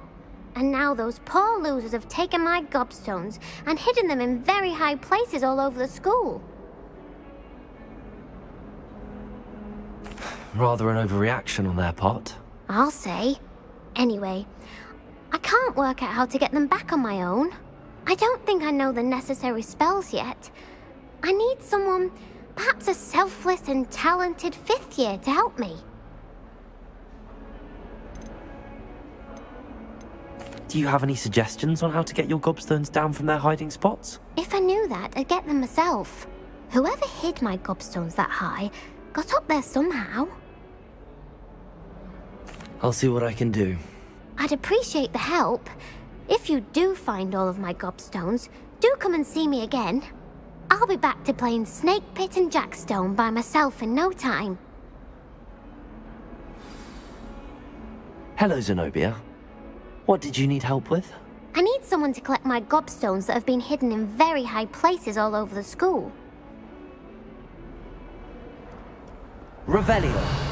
And now those poor losers have taken my gobstones and hidden them in very high places all over the school. Rather an overreaction on their part. I'll say. Anyway, I can't work out how to get them back on my own. I don't think I know the necessary spells yet. I need someone, perhaps a selfless and talented fifth year to help me. Do you have any suggestions on how to get your gobstones down from their hiding spots? If I knew that, I'd get them myself. Whoever hid my gobstones that high got up there somehow. I'll see what I can do. I'd appreciate the help. If you do find all of my gobstones, do come and see me again. I'll be back to playing Snake Pit and Jackstone by myself in no time. Hello, Zenobia. What did you need help with? I need someone to collect my gobstones that have been hidden in very high places all over the school. Revelio.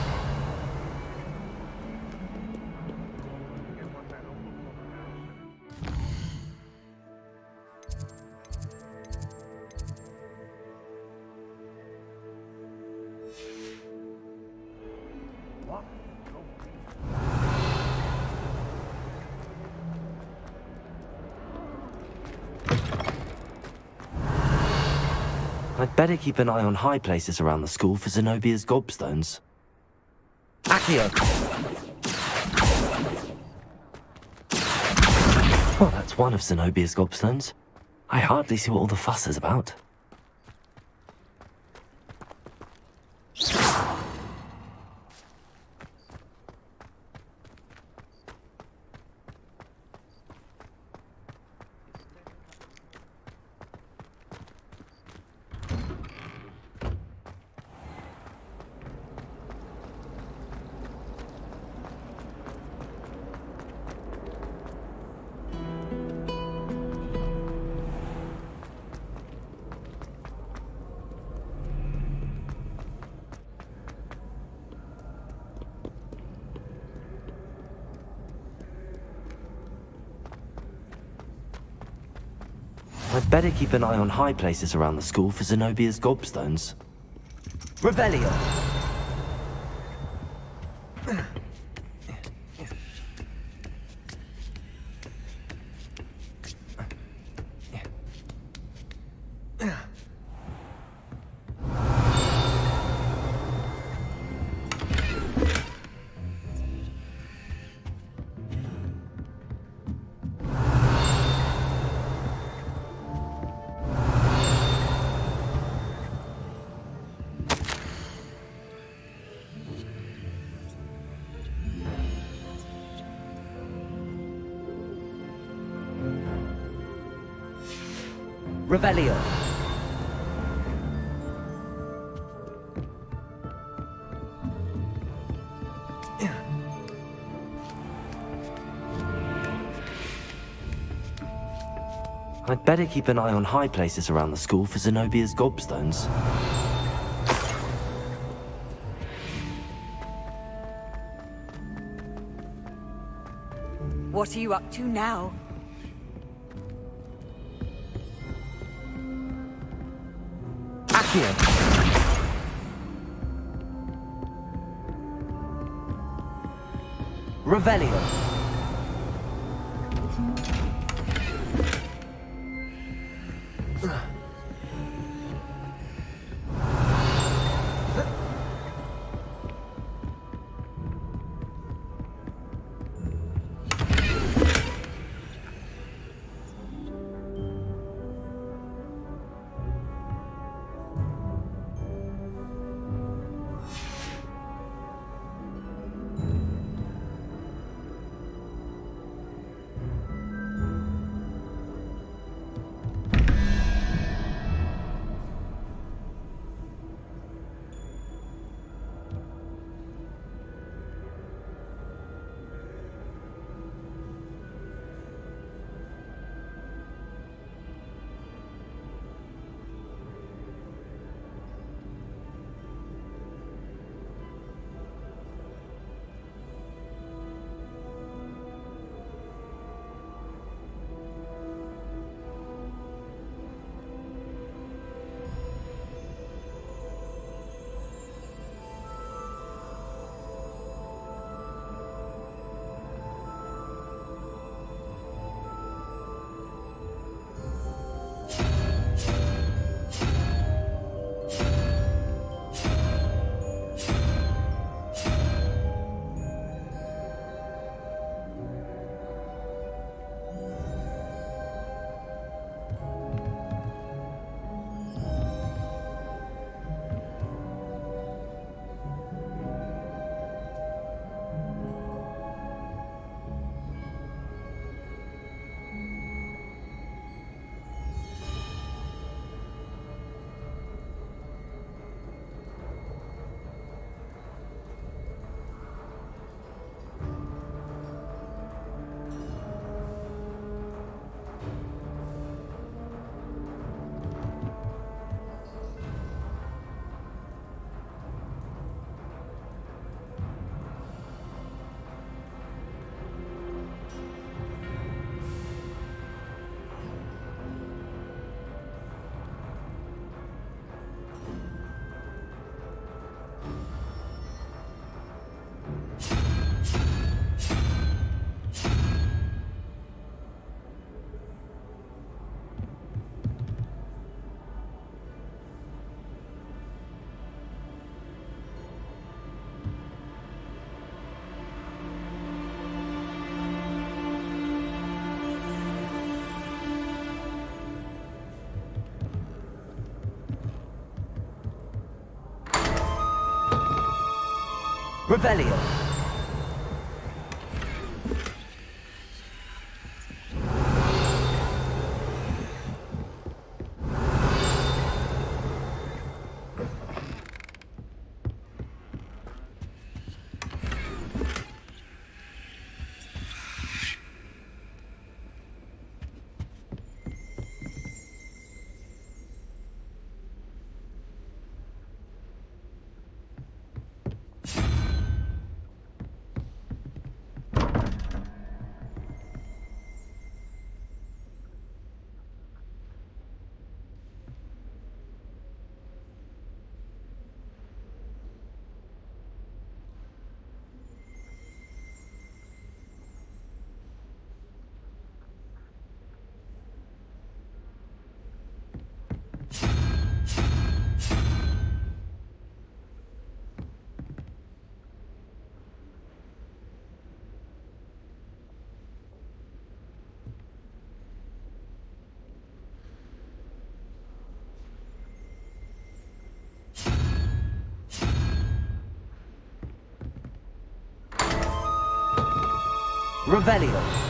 I'd better keep an eye on high places around the school for Zenobia's gobstones. Accio! Well, that's one of Zenobia's gobstones. I hardly see what all the fuss is about. I'd better keep an eye on high places around the school for Zenobia's gobstones. Revelio! Revelio. I'd better keep an eye on high places around the school for Zenobia's gobstones. What are you up to now? Accio! Revelio. Revelio. Revelio.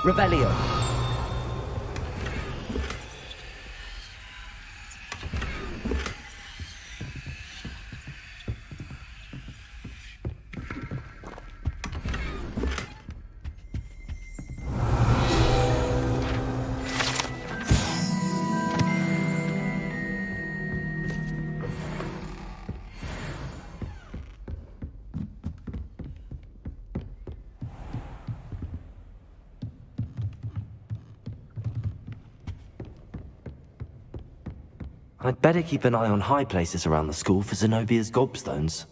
Revelio. I'd better keep an eye on high places around the school for Zenobia's gobstones.